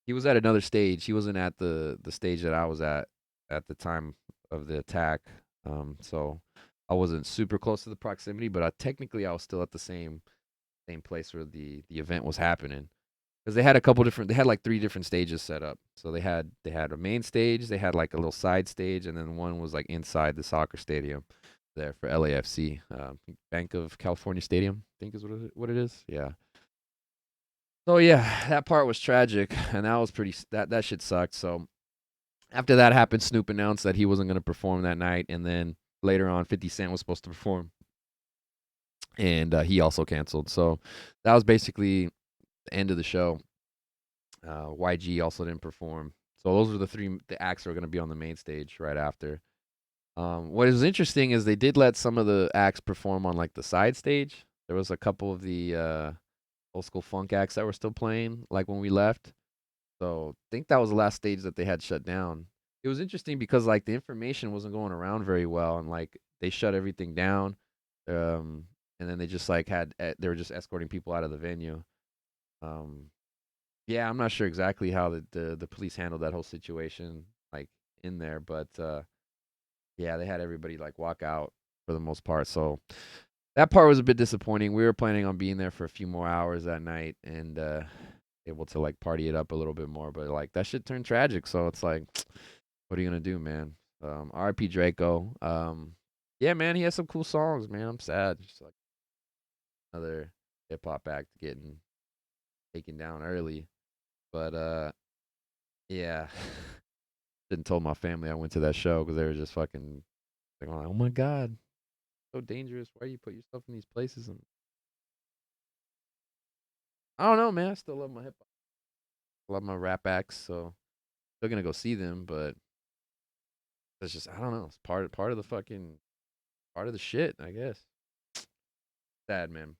he was at another stage. He wasn't at the stage that I was at the time of the attack. So I wasn't super close to the proximity, but technically I was still at the same place where the event was happening. Because they had a couple different, they had like three different stages set up. So they had a main stage, they had like a little side stage, and then one was like inside the soccer stadium there for LAFC, Bank of California Stadium, I think is what it is. Yeah. So yeah, that part was tragic, and that was that shit sucked. So after that happened, Snoop announced that he wasn't going to perform that night, and then later on, 50 Cent was supposed to perform, and he also canceled. So that was basically the end of the show. YG also didn't perform. So those were the acts that were going to be on the main stage right after. What is interesting is they did let some of the acts perform on like the side stage. There was a couple of the old school funk acts that were still playing, like when we left. So I think that was the last stage that they had shut down. It was interesting because like the information wasn't going around very well, and like they shut everything down, um, and then they just like they were just escorting people out of the venue. Um, yeah, I'm not sure exactly how the police handled that whole situation like in there, but yeah, they had everybody like walk out for the most part. So that part was a bit disappointing. We were planning on being there for a few more hours that night and able to like party it up a little bit more, but like that shit turned tragic. So it's like, what are you gonna do, man? R.I.P. Draco. Yeah, man, he has some cool songs, man. I'm sad. Just like another hip hop act getting taken down early. But yeah. Didn't told my family I went to that show because they were just fucking like, oh my god, so dangerous. Why do you put yourself in these places? And I don't know, man. I still love my hip hop. Love my rap acts, so still gonna go see them. But it's just I don't know. It's part of the fucking part of the shit, I guess. Sad, man.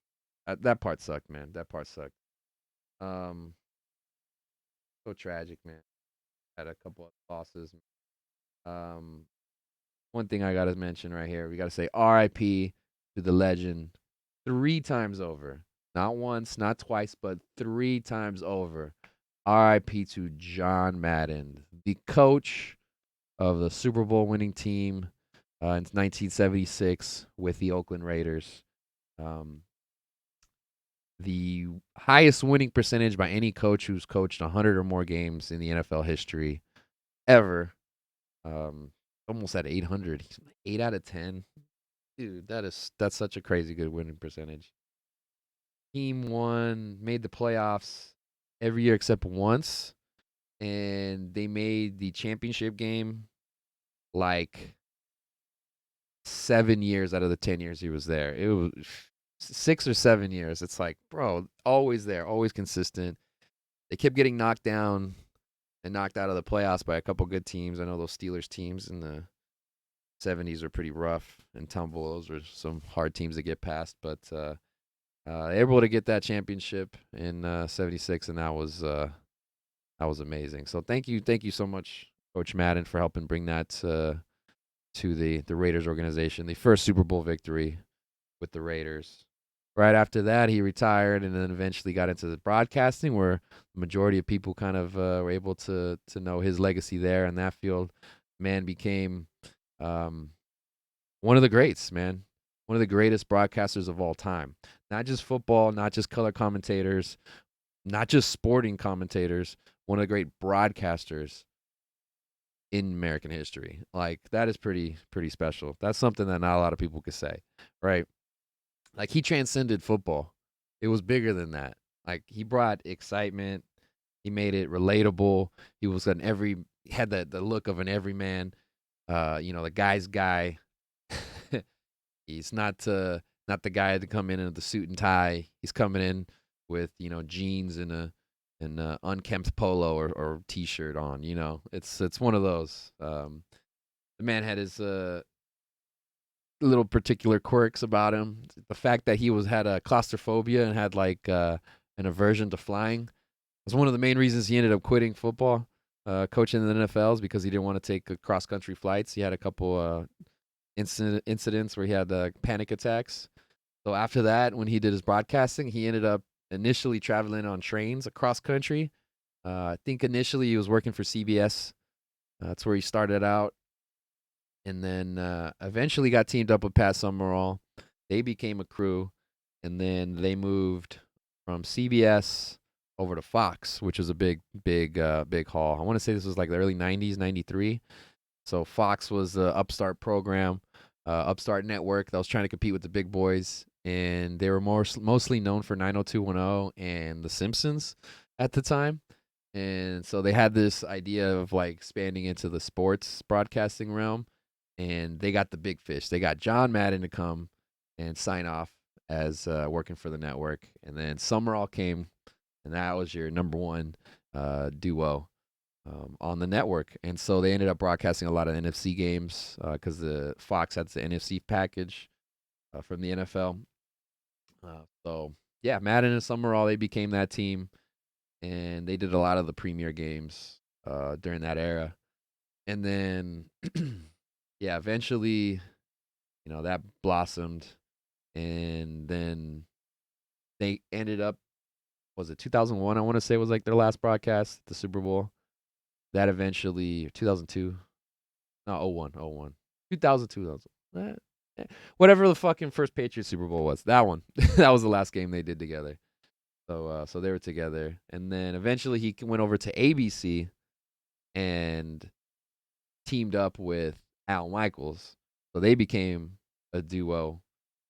That part sucked, man. That part sucked. Um, so tragic, man. Had a couple of losses. Um, one thing I gotta mention right here, we gotta say R.I.P. to the legend three times over. Not once, not twice, but three times over. R.I.P. to John Madden, the coach of the Super Bowl winning team in 1976 with the Oakland Raiders. Um, the highest winning percentage by any coach who's coached 100 or more games in the NFL history ever. Um, almost at 800. 8 out of 10. Dude, that's such a crazy good winning percentage. Team won, made the playoffs every year except once. and they made the championship game like 7 years out of the 10 years he was there. It was 6 or 7 years. It's like, bro, always there, always consistent. They kept getting knocked down and knocked out of the playoffs by a couple good teams. I know those Steelers teams in the 70s were pretty rough and tumble. Those were some hard teams to get past, but able to get that championship in '76, and that was amazing. So thank you so much, Coach Madden, for helping bring that to the Raiders organization. The first Super Bowl victory with the Raiders. Right after that, he retired and then eventually got into the broadcasting, where the majority of people kind of were able to know his legacy there in that field. Man became um, one of the greats, man. One of the greatest broadcasters of all time. Not just football, not just color commentators, not just sporting commentators. One of the great broadcasters in American history. Like that is pretty special. That's something that not a lot of people could say, right? Like he transcended football. It was bigger than that. Like he brought excitement. He made it relatable. He was an every he had the look of an everyman. The guy's guy. He's not the guy to come in the suit and tie. He's coming in with jeans and a unkempt polo or t-shirt on. It's one of those. The man had his little particular quirks about him. The fact that he had a claustrophobia and had like an aversion to flying was one of the main reasons he ended up quitting football, coaching in the NFLs, because he didn't want to take cross country flights. He had a couple incidents where he had panic attacks. So after that, when he did his broadcasting, he ended up initially traveling on trains across country. I think initially he was working for CBS. That's where he started out, and then eventually got teamed up with Pat Summerall. They became a crew, and then they moved from CBS over to Fox, which was a big haul. I want to say this was like the early '90s, '93. So Fox was the upstart program, upstart network that was trying to compete with the big boys, and they were mostly known for 90210 and The Simpsons at the time. And so they had this idea of like expanding into the sports broadcasting realm, and they got the big fish. They got John Madden to come and sign off as working for the network, and then Summerall came, and that was your number one duo on the network. And so they ended up broadcasting a lot of NFC games because the Fox had the NFC package from the NFL. So yeah, Madden and Summerall, they became that team, and they did a lot of the premier games during that era. And then yeah, eventually, that blossomed, and then they ended up, was it 2001? I want to say was like their last broadcast, the Super Bowl. That eventually 2002. No, 01, 01. 2002. Whatever the fucking first Patriots Super Bowl was. That one. That was the last game they did together. So they were together. And then eventually he went over to ABC and teamed up with Al Michaels. So they became a duo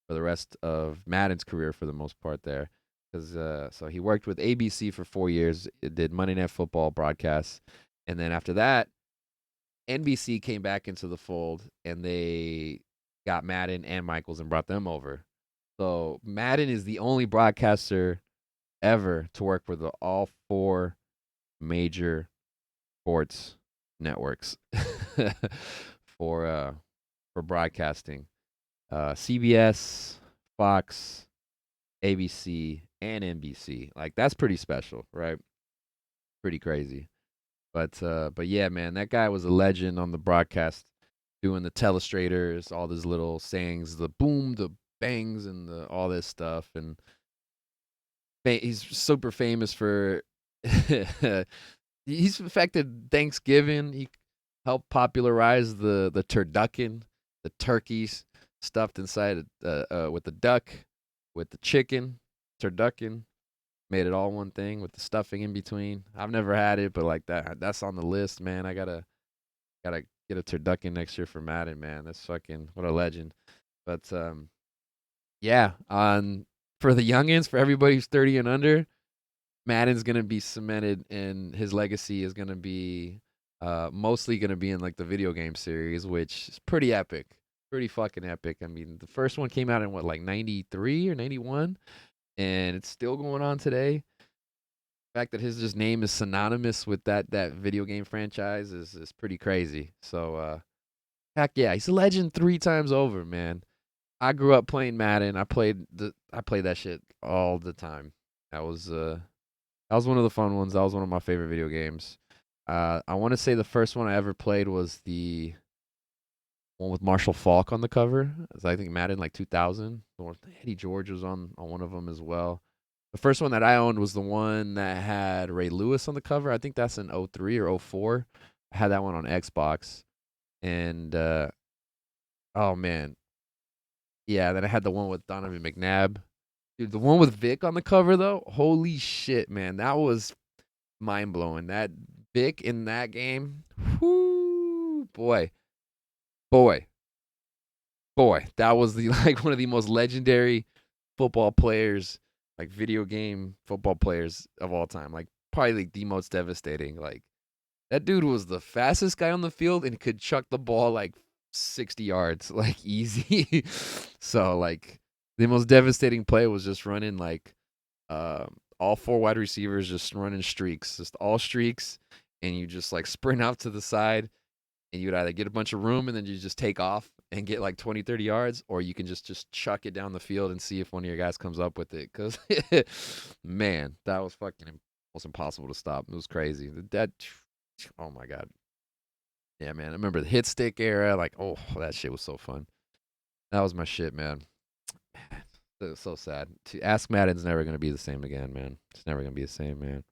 for the rest of Madden's career for the most part there. Because so he worked with ABC for 4 years, did Monday Night Football broadcasts, and then after that, NBC came back into the fold, and they got Madden and Michaels and brought them over. So Madden is the only broadcaster ever to work for all four major sports networks for for broadcasting. CBS, Fox, ABC, and NBC. Like that's pretty special, right? Pretty crazy. But yeah, man, that guy was a legend on the broadcast, doing the telestrators, all these little sayings, the boom, the bangs, and the all this stuff. And he's super famous for he's affected Thanksgiving. He helped popularize the turducken, the turkeys stuffed inside with the duck, with the chicken, turducken. Made it all one thing with the stuffing in between. I've never had it, but like that's on the list, man. I gotta get a turducken next year for Madden, man. That's fucking what a legend. But yeah, on for the youngins, for everybody who's 30 and under, Madden's gonna be cemented, and his legacy is gonna be mostly gonna be in like the video game series, which is pretty epic, pretty fucking epic. I mean, the first one came out in what, like 93 or 91, and it's still going on today. The fact that his just name is synonymous with that video game franchise is pretty crazy. So heck yeah, he's a legend 3 times over, man. I grew up playing Madden. I played that shit all the time. That was one of the fun ones. That was one of my favorite video games. I want to say the first one I ever played was the one with Marshall Falk on the cover. It's, I think Madden like 2000. Or Eddie George was on one of them as well. The first one that I owned was the one that had Ray Lewis on the cover. I think that's in '03 or '04. I had that one on Xbox. And oh man. Yeah, then I had the one with Donovan McNabb. Dude, the one with Vic on the cover though, holy shit, man. That was mind blowing. That Vic in that game, whoo, boy, boy. That was the like one of the most legendary football players, like video game football players of all time. Like probably like the most devastating. Like that dude was the fastest guy on the field and could chuck the ball like 60 yards, like easy. So like the most devastating play was just running like all 4 wide receivers just running streaks, just all streaks, and you just like sprint out to the side, and you'd either get a bunch of room and then you just take off and get like 20, 30 yards, or you can just chuck it down the field and see if one of your guys comes up with it. Because, man, that was fucking almost impossible to stop. It was crazy. That, oh my God. Yeah, man. I remember the hit stick era. Like, oh, that shit was so fun. That was my shit, man. It was so sad. To Ask Madden's never gonna be the same again, man. It's never gonna be the same, man.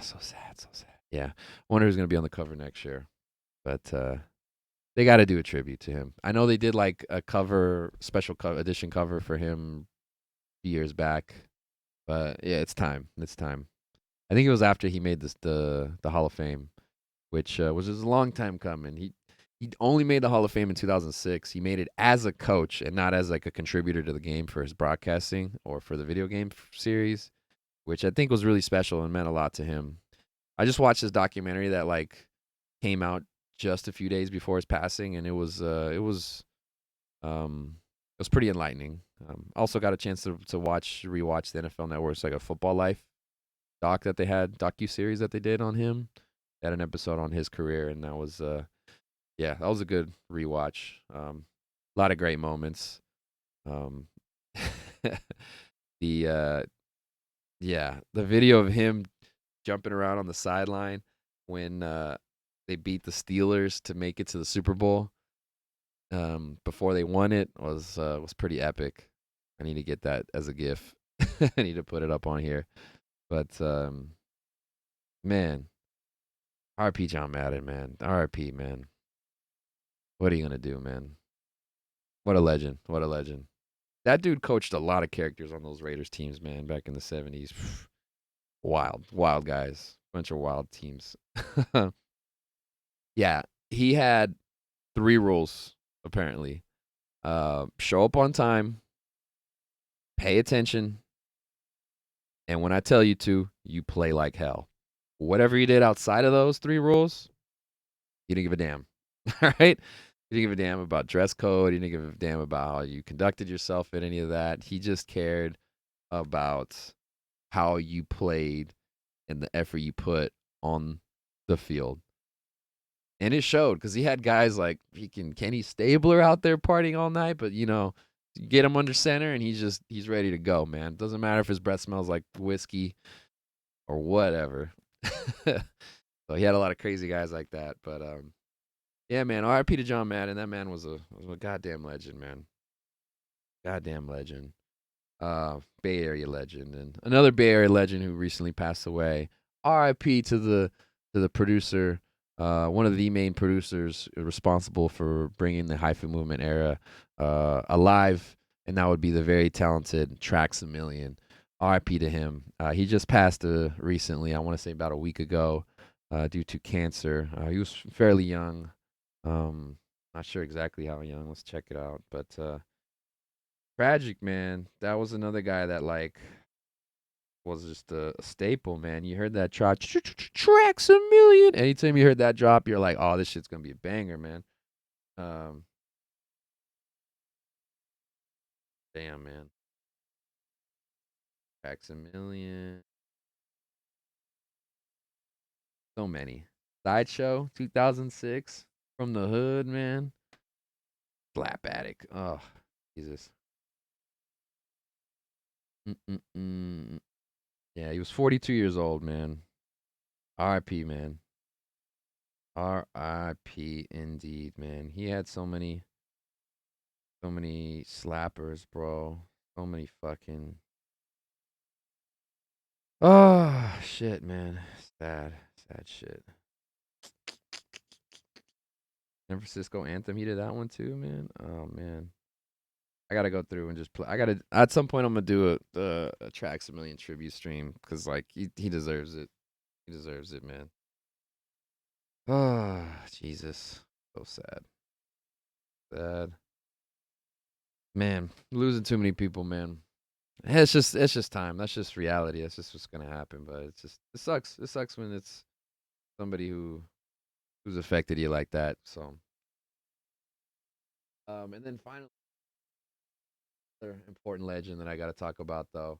So sad, so sad. Yeah. I wonder who's gonna be on the cover next year. But they got to do a tribute to him. I know they did like a cover, special edition cover for him a few years back. But yeah, it's time. It's time. I think it was after he made the Hall of Fame, which was just a long time coming. He only made the Hall of Fame in 2006. He made it as a coach and not as like a contributor to the game for his broadcasting or for the video game series, which I think was really special and meant a lot to him. I just watched this documentary that like came out just a few days before his passing, and it was pretty enlightening. Also got a chance to rewatch the NFL Network's like a Football Life docu series that they did on him. They had an episode on his career, and that was yeah, that was a good rewatch. A lot of great moments. Um, the yeah, the video of him jumping around on the sideline when they beat the Steelers to make it to the Super Bowl before they won it was pretty epic. I need to get that as a GIF. I need to put it up on here. But man, RP John Madden, man. RP, man. What are you gonna do, man? What a legend. What a legend. That dude coached a lot of characters on those Raiders teams, man, back in the 70s. Wild, wild guys. Bunch of wild teams. Yeah, he had 3 rules, apparently. Show up on time, pay attention, and when I tell you to, you play like hell. Whatever you did outside of those 3 rules, you didn't give a damn. All right? He didn't give a damn about dress code. He didn't give a damn about how you conducted yourself in any of that. He just cared about how you played and the effort you put on the field. And it showed because he had guys like Kenny Stabler out there partying all night, but you get him under center and he's ready to go, man. Doesn't matter if his breath smells like whiskey or whatever. So he had a lot of crazy guys like that, but yeah, man. R.I.P. to John Madden. That man was a goddamn legend, man. Goddamn legend. Bay Area legend, and another Bay Area legend who recently passed away. R.I.P. to the producer, one of the main producers responsible for bringing the hyphen movement era alive, and that would be the very talented Traxamillion. R.I.P. to him. He just passed recently. I want to say about a week ago, due to cancer. He was fairly young. Not sure exactly how young. Let's check it out. But tragic, man. That was another guy that like was just a staple, man. You heard that drop, Traxamillion. Anytime you heard that drop, you're like, oh, this shit's gonna be a banger, man. Um, damn, man. Traxamillion. So many. Sideshow, 2006. From the Hood, man. Slap Addict. Oh, Jesus. Mm-mm-mm. Yeah, he was 42 years old, man. R.I.P., man. R.I.P. indeed, man. He had so many slappers, bro. So many fucking. Oh, shit, man. Sad. Sad shit. San Francisco Anthem, he did that one too, man. Oh, man. I gotta go through and just play. I gotta, at some point, I'm gonna do a Traxamillion tribute stream because, like, he deserves it. He deserves it, man. Oh, Jesus. So sad. Sad. Man, losing too many people, man. It's just time. That's just reality. That's just what's gonna happen. But it sucks. It sucks when it's somebody who's affected you like that. So and then finally, another important legend that I gotta talk about though.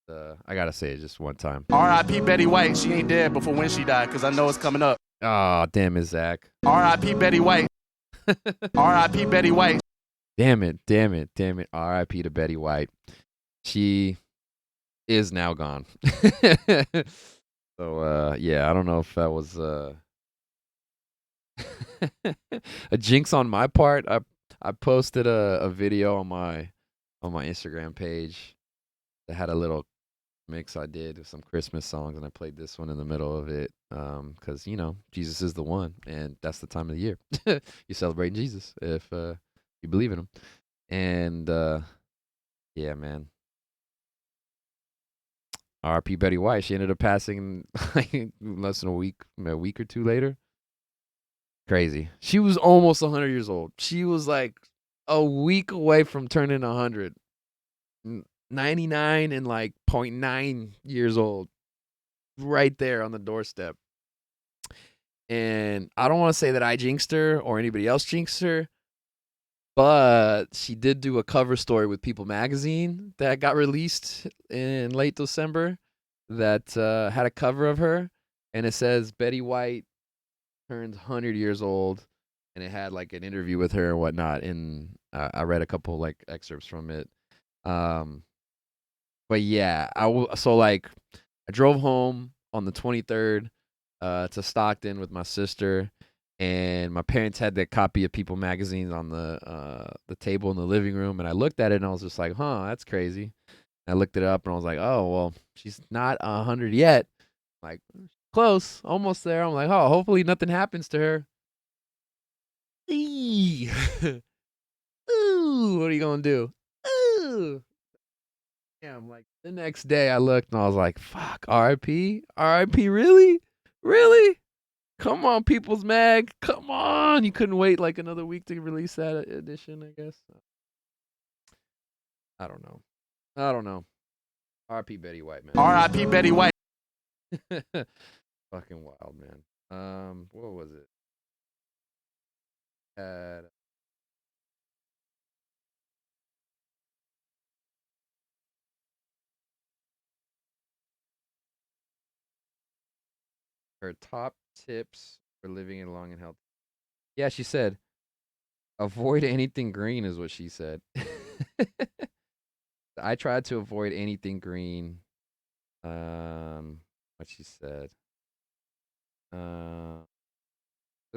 I gotta say it just one time. R.I.P. Betty White. She ain't dead before when she died, because I know it's coming up. Oh, damn it, Zach. R.I.P. Betty White. R.I.P. Betty White. Damn it, damn it, damn it. R.I.P. to Betty White. She is now gone. So yeah, I don't know if that was a jinx on my part. I posted a video on my Instagram page that had a little mix I did with some Christmas songs, and I played this one in the middle of it because Jesus is the one, and that's the time of the year you celebrating Jesus if you believe in him. And yeah, man. R.P. Betty White. She ended up passing like less than a week or two later. Crazy. She was almost 100 years old. She was like a week away from turning 100. 99 and like 0.9 years old. Right there on the doorstep. And I don't want to say that I jinxed her or anybody else jinxed her, but she did do a cover story with People magazine that got released in late December that had a cover of her, and it says Betty White turns 100 years old, and it had like an interview with her and whatnot. And I read a couple like excerpts from it. But yeah, so like I drove home on the 23rd to Stockton with my sister, and my parents had that copy of People magazine on the table in the living room, and I looked at it and I was just like, huh, that's crazy. And I looked it up and I was like, oh well, she's not 100 yet. Like close, almost there. I'm like, oh, hopefully nothing happens to her. Eee. Ooh, what are you gonna do? Ooh. Yeah, I'm like the next day I looked and I was like, fuck, RIP? RIP, really? Really? Come on, People's Mag. Come on. You couldn't wait like another week to release that edition, I guess. I don't know. I don't know. RIP Betty White, man. R.I.P. Betty White. Fucking wild, man. What was it? Had her top tips for living a long and healthy. Yeah, she said, avoid anything green is what she said. I tried to avoid anything green. What she said. Said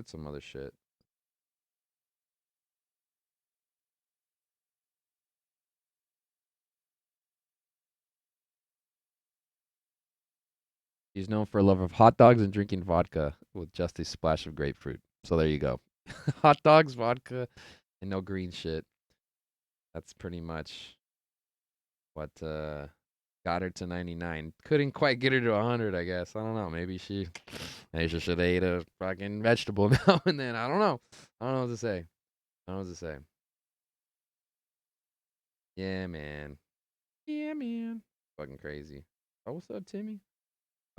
some other shit. She's known for a love of hot dogs and drinking vodka with just a splash of grapefruit. So there you go. Hot dogs, vodka, and no green shit. That's pretty much what got her to 99. Couldn't quite get her to 100, I guess. I don't know. Maybe she should have ate a fucking vegetable now and then. I don't know. I don't know what to say. I don't know what to say. Yeah, man. Yeah, man. Fucking crazy. Oh, what's up, Timmy?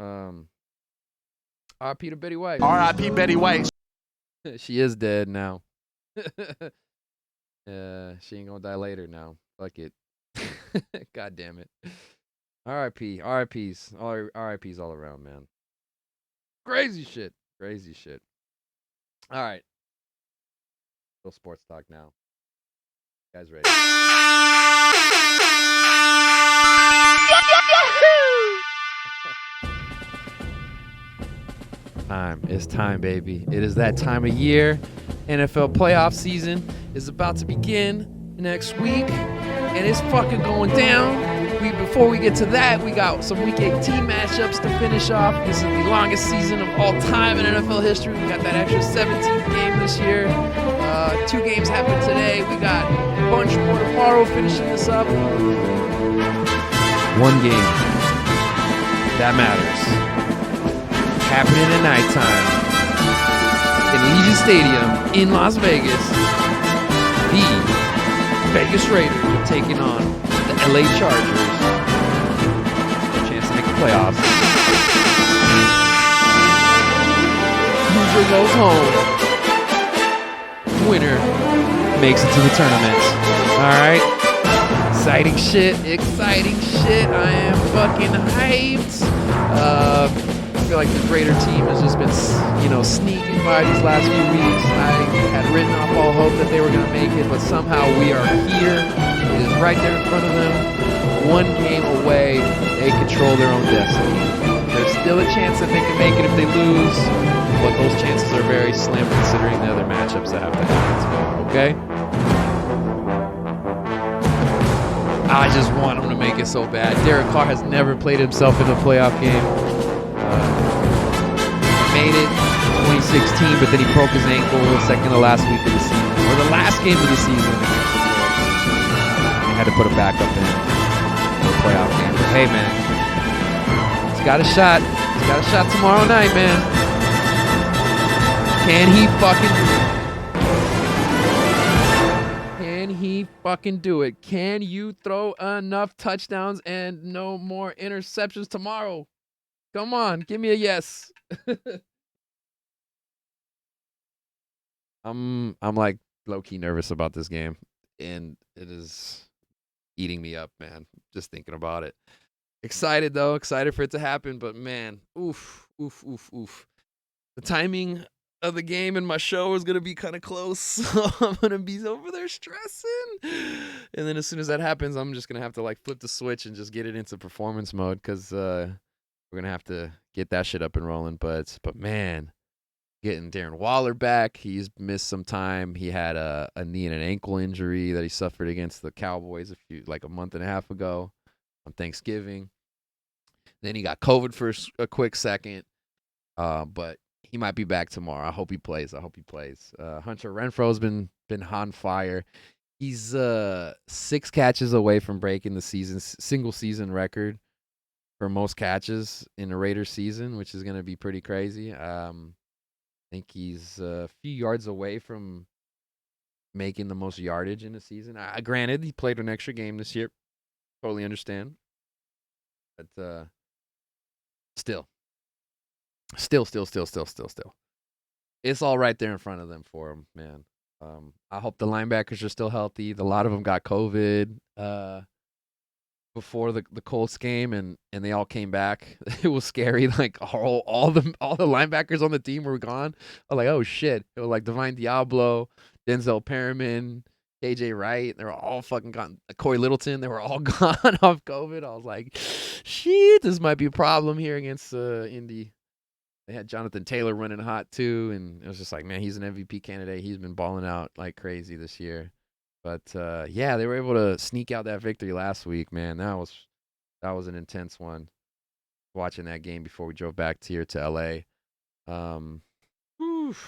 R.P. to Betty White. R.I.P. Betty White. She is dead now. She ain't gonna die later now. Fuck it. God damn it. R.I.P. R.I.P.s. R.I.P.s all around, man. Crazy shit. Crazy shit. All right. Little sports talk now. You guys ready? It's time, baby. It is that time of year. NFL playoff season is about to begin next week, and it's fucking going down. Before we get to that, we got some Week 18 matchups to finish off. This is the longest season of all time in NFL history. We got that extra 17th game this year. 2 games happen today. We got a bunch more tomorrow finishing this up. 1 game that matters. Happening at nighttime in Allegiant Stadium in Las Vegas. The Vegas Raiders are taking on the LA Chargers. A chance to make the playoffs. Loser goes home. Winner makes it to the tournament. Alright. Exciting shit. Exciting shit. I am fucking hyped. I feel like the Raider team has just been, sneaking by these last few weeks. I had written off all hope that they were going to make it, but somehow we are here. It is right there in front of them. 1 game away. They control their own destiny. There's still a chance that they can make it if they lose, but those chances are very slim considering the other matchups that have to happen. Okay? I just want them to make it so bad. Derek Carr has never played himself in a playoff game. Made it 2016, but then he broke his ankle the second to last week of the season, or the last game of the season. They had to put him back up in the playoff game. But hey, man, he's got a shot. He's got a shot tomorrow night, man. Can he fucking do it? Can he fucking do it? Can you throw enough touchdowns and no more interceptions tomorrow? Come on, give me a yes. I'm like low-key nervous about this game, and it is eating me up, man, just thinking about it. Excited though, excited for it to happen, but man, oof. The timing of the game and my show is gonna be kind of close, so I'm gonna be over there stressing. And then as soon as that happens, I'm just gonna have to flip the switch and just get it into performance mode, because we're gonna have to get that shit up and rolling. But man, getting Darren Waller back, he's missed some time. He had a knee and an ankle injury that he suffered against the Cowboys a month and a half ago on Thanksgiving. Then he got COVID for a quick second, but he might be back tomorrow. I hope he plays. Hunter Renfro's been on fire. He's 6 catches away from breaking the single season record for most catches in a Raiders season, which is going to be pretty crazy. I think he's a few yards away from making the most yardage in a season. Granted, he played an extra game this year. Totally understand. But still. It's all right there in front of them for him, man. I hope the linebackers are still healthy. A lot of them got COVID before the Colts game, and they all came back. It was scary. Like all the linebackers on the team were gone. I was like, oh shit. It was like Divine Diablo, Denzel Perriman, KJ Wright. They were all fucking gone. Corey Littleton. They were all gone off COVID. I was like, shit, this might be a problem here against Indy. They had Jonathan Taylor running hot too, and it was just like, man, he's an MVP candidate. He's been balling out like crazy this year. But yeah, they were able to sneak out that victory last week, man. That was an intense one. Watching that game before we drove back here to LA.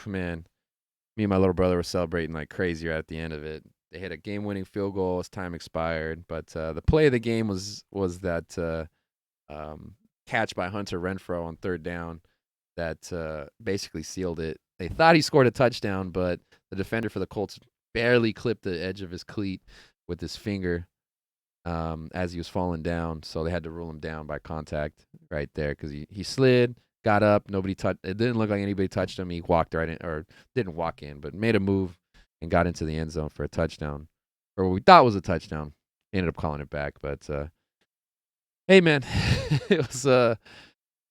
Man. Me and my little brother were celebrating like crazy right at the end of it. They hit a game-winning field goal as time expired. But the play of the game was that catch by Hunter Renfrow on 3rd down that basically sealed it. They thought he scored a touchdown, but the defender for the Colts barely clipped the edge of his cleat with his finger. as he was falling down. So they had to rule him down by contact right there because he slid, got up. Nobody touched. It didn't look like anybody touched him. He walked right in, or didn't walk in, but made a move and got into the end zone for a touchdown, or what we thought was a touchdown. Ended up calling it back, but hey, man, it was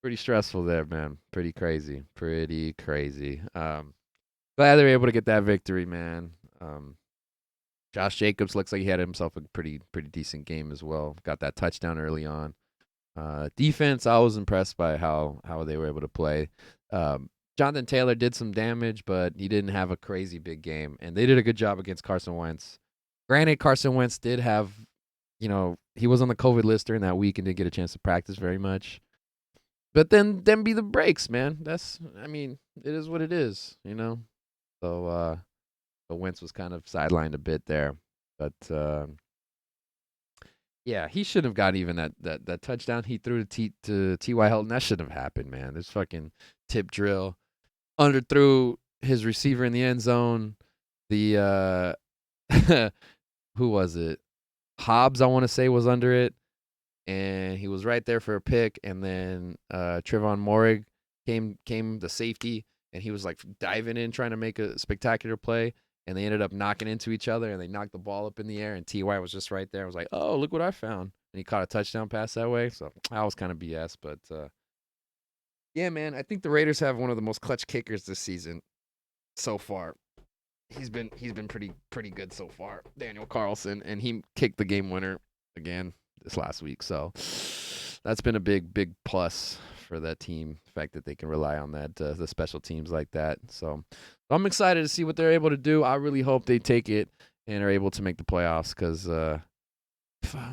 pretty stressful there, man. Pretty crazy. Glad they were able to get that victory, man. Josh Jacobs looks like he had himself a pretty decent game as well. Got that touchdown early on. Defense, I was impressed by how they were able to play. Jonathan Taylor did some damage, but he didn't have a crazy big game, and they did a good job against Carson Wentz. Granted, Carson Wentz did have, he was on the COVID list during that week and didn't get a chance to practice very much. But then be the breaks, man. It is what it is, So Wentz was kind of sidelined a bit there, but yeah, he shouldn't have got even that touchdown he threw to T.Y. Hilton. That shouldn't have happened, man. This fucking tip drill underthrew his receiver in the end zone. The who was it? Hobbs, I want to say, was under it, and he was right there for a pick. And then Trevon Moehrig came the safety, and he was like diving in trying to make a spectacular play. And they ended up knocking into each other, and they knocked the ball up in the air, and T.Y. was just right there. I was like, oh, look what I found. And he caught a touchdown pass that way. So that was kind of BS. But, yeah, man, I think the Raiders have one of the most clutch kickers this season so far. He's been pretty good so far, Daniel Carlson, and he kicked the game winner again this last week. So that's been a big plus for that team, the fact that they can rely on that the special teams like that. So I'm excited to see what they're able to do. I really hope they take it and are able to make the playoffs because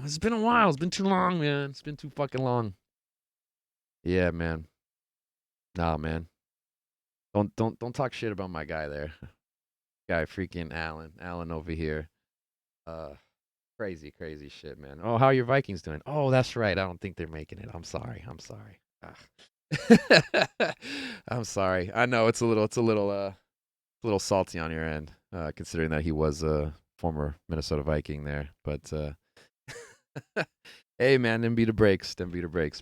it's been a while. It's been too long, man. It's been too fucking long. Yeah, man. Nah, man. Don't talk shit about my guy there. Guy freaking Allen over here. Crazy shit, man. Oh, how are your Vikings doing? Oh, that's right. I don't think they're making it. I'm sorry. I'm sorry. I know it's a little salty on your end, considering that he was a former Minnesota Viking there. But hey, man, them be the breaks,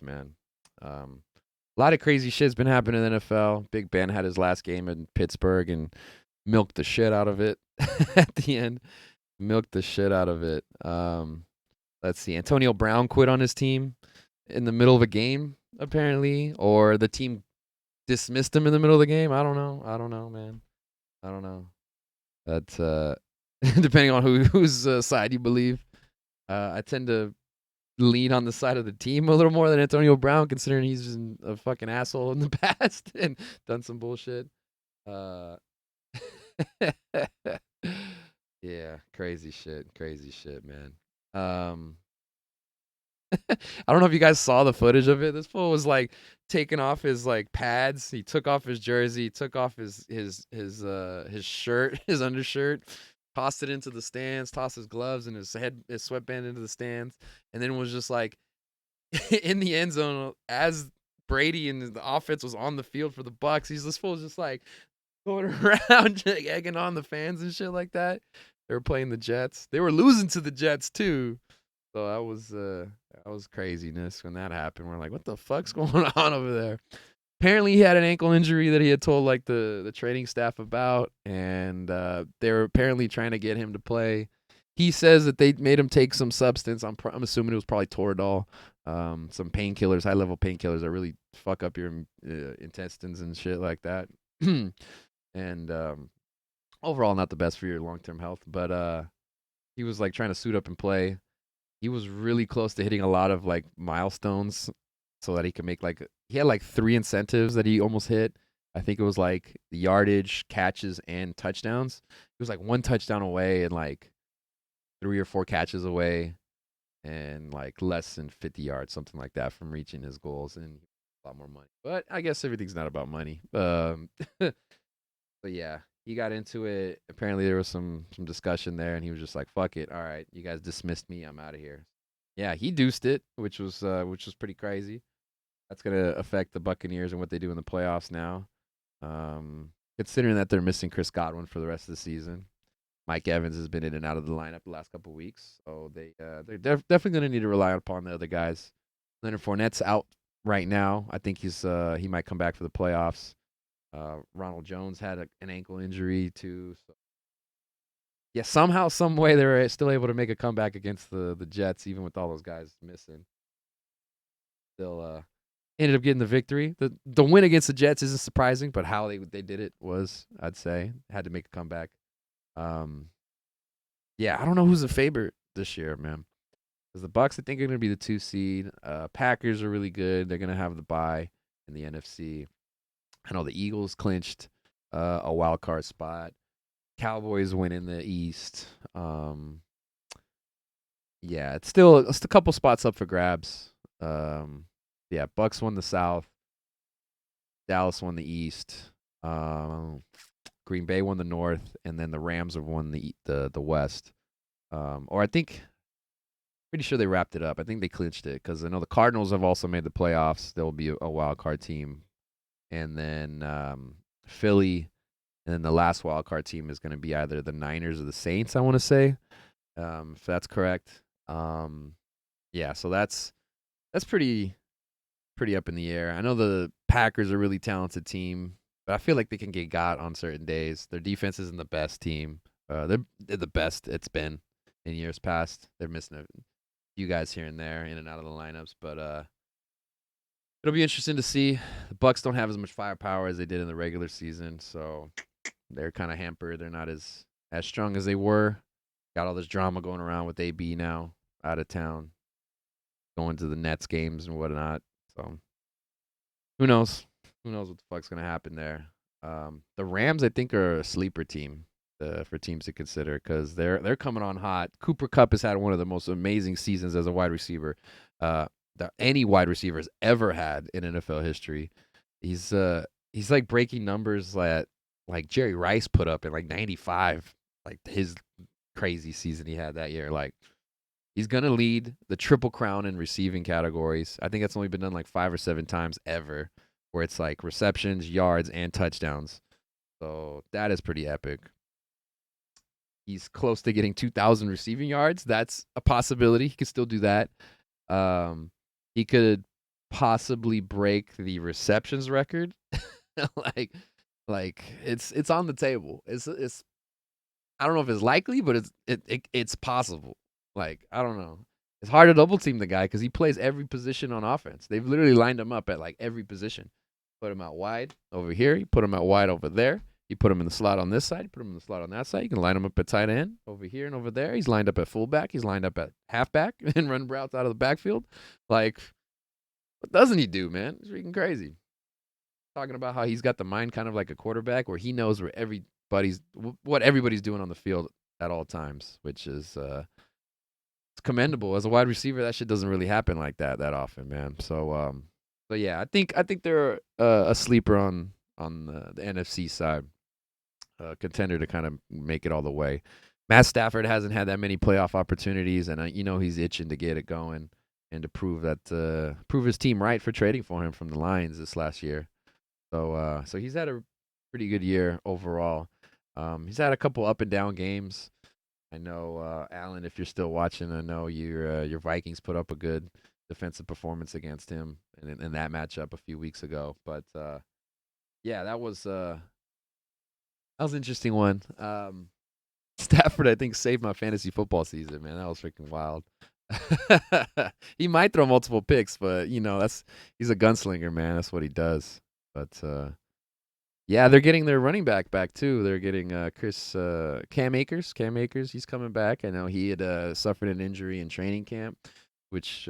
man. A lot of crazy shit's been happening in the NFL. Big Ben had his last game in Pittsburgh and milked the shit out of it at the end. Milked the shit out of it. Let's see. Antonio Brown quit on his team in the middle of a game, apparently, or the team dismissed him in the middle of the game. I don't know, man. I don't know. But depending on whose side you believe, I tend to lean on the side of the team a little more than Antonio Brown, considering he's been a fucking asshole in the past and done some bullshit. Yeah, crazy shit, man. I don't know if you guys saw the footage of it. This fool was like taking off his like pads. He took off his jersey, took off his shirt, his undershirt, tossed it into the stands, tossed his gloves and his sweatband into the stands, and then was just like in the end zone as Brady and the offense was on the field for the Bucks. This fool was just like going around egging on the fans and shit like that. They were playing the Jets. They were losing to the Jets too. So that was craziness when that happened. We're like, what the fuck's going on over there? Apparently he had an ankle injury that he had told like the training staff about, and they were apparently trying to get him to play. He says that they made him take some substance. I'm assuming it was probably Toradol, some painkillers, high level painkillers that really fuck up your intestines and shit like that. And overall, not the best for your long term health. But he was like trying to suit up and play. He was really close to hitting a lot of like milestones so that he could make he had like 3 incentives that he almost hit. I think it was like the yardage, catches, and touchdowns. He was like 1 touchdown away and like 3 or 4 catches away and like less than 50 yards, something like that, from reaching his goals and a lot more money. But I guess everything's not about money. But yeah, he got into it. Apparently there was some discussion there, and he was just like, "Fuck it, all right, you guys dismissed me. I'm out of here." Yeah, he deuced it, which was pretty crazy. That's gonna affect the Buccaneers and what they do in the playoffs now. Considering that they're missing Chris Godwin for the rest of the season, Mike Evans has been in and out of the lineup the last couple of weeks, so they're definitely going to need to rely upon the other guys. Leonard Fournette's out right now. I think he might come back for the playoffs. Ronald Jones had an ankle injury too. So yeah, somehow, some way, they were still able to make a comeback against the Jets, even with all those guys missing. Still ended up getting the victory. The win against the Jets isn't surprising, but how they did it was, I'd say, had to make a comeback. Yeah, I don't know who's the favorite this year, man. Because the Bucks, I think, are going to be the 2 seed. Packers are really good. They're going to have the bye in the NFC. I know the Eagles clinched a wild card spot. Cowboys win in the East. Yeah, it's a couple spots up for grabs. Yeah, Bucks won the South. Dallas won the East. Green Bay won the North, and then the Rams have won the West. Or I think, pretty sure they wrapped it up. I think they clinched it because I know the Cardinals have also made the playoffs. They'll be a wild card team, and then Philly, and then the last wild card team is going to be either the Niners or the Saints. I want to say, if that's correct. Yeah, so that's pretty up in the air. I know the Packers are a really talented team, but I feel like they can get got on certain days. Their defense isn't the best team. They're the best it's been in years past. They're missing a few guys here and there, in and out of the lineups, but it'll be interesting to see. The Bucks don't have as much firepower as they did in the regular season, so they're kind of hampered. They're not as strong as they were. Got all this drama going around with AB now out of town, going to the Nets games and whatnot. So who knows? Who knows what the fuck's gonna happen there? The Rams, I think, are a sleeper team for teams to consider because they're coming on hot. Cooper Kupp has had one of the most amazing seasons as a wide receiver that any wide receiver has ever had in NFL history. He's like breaking numbers that like Jerry Rice put up in like '95, like his crazy season he had that year. Like he's gonna lead the Triple Crown in receiving categories. I think that's only been done like 5 or 7 times ever, where it's like receptions, yards, and touchdowns. So that is pretty epic. He's close to getting 2,000 receiving yards. That's a possibility. He could still do that. He could possibly break the receptions record. like it's on the table. It's I don't know if it's likely, but it's possible. Like, I don't know. It's hard to double team the guy because he plays every position on offense. They've literally lined him up at like every position. Put him out wide over here. You put him out wide over there. You put him in the slot on this side. You put him in the slot on that side. You can line him up at tight end over here and over there. He's lined up at fullback. He's lined up at halfback and run routes out of the backfield. Like, what doesn't he do, man? It's freaking crazy. Talking about how he's got the mind kind of like a quarterback where he knows what everybody's doing on the field at all times, which is it's commendable. As a wide receiver, that shit doesn't really happen like that often, man. So yeah, I think they're a sleeper on the NFC side, contender to kind of make it all the way. Matt Stafford hasn't had that many playoff opportunities, and he's itching to get it going and to prove his team right for trading for him from the Lions this last year. So he's had a pretty good year overall. He's had a couple up and down games. I know, Alan, if you're still watching, I know your Vikings put up a good defensive performance against him in that matchup a few weeks ago. But yeah, that was an interesting one. Stafford, I think, saved my fantasy football season, man. That was freaking wild. He might throw multiple picks, but he's a gunslinger, man. That's what he does. But yeah, they're getting their running back too. They're getting Cam Akers. Cam Akers, he's coming back. I know he had suffered an injury in training camp, which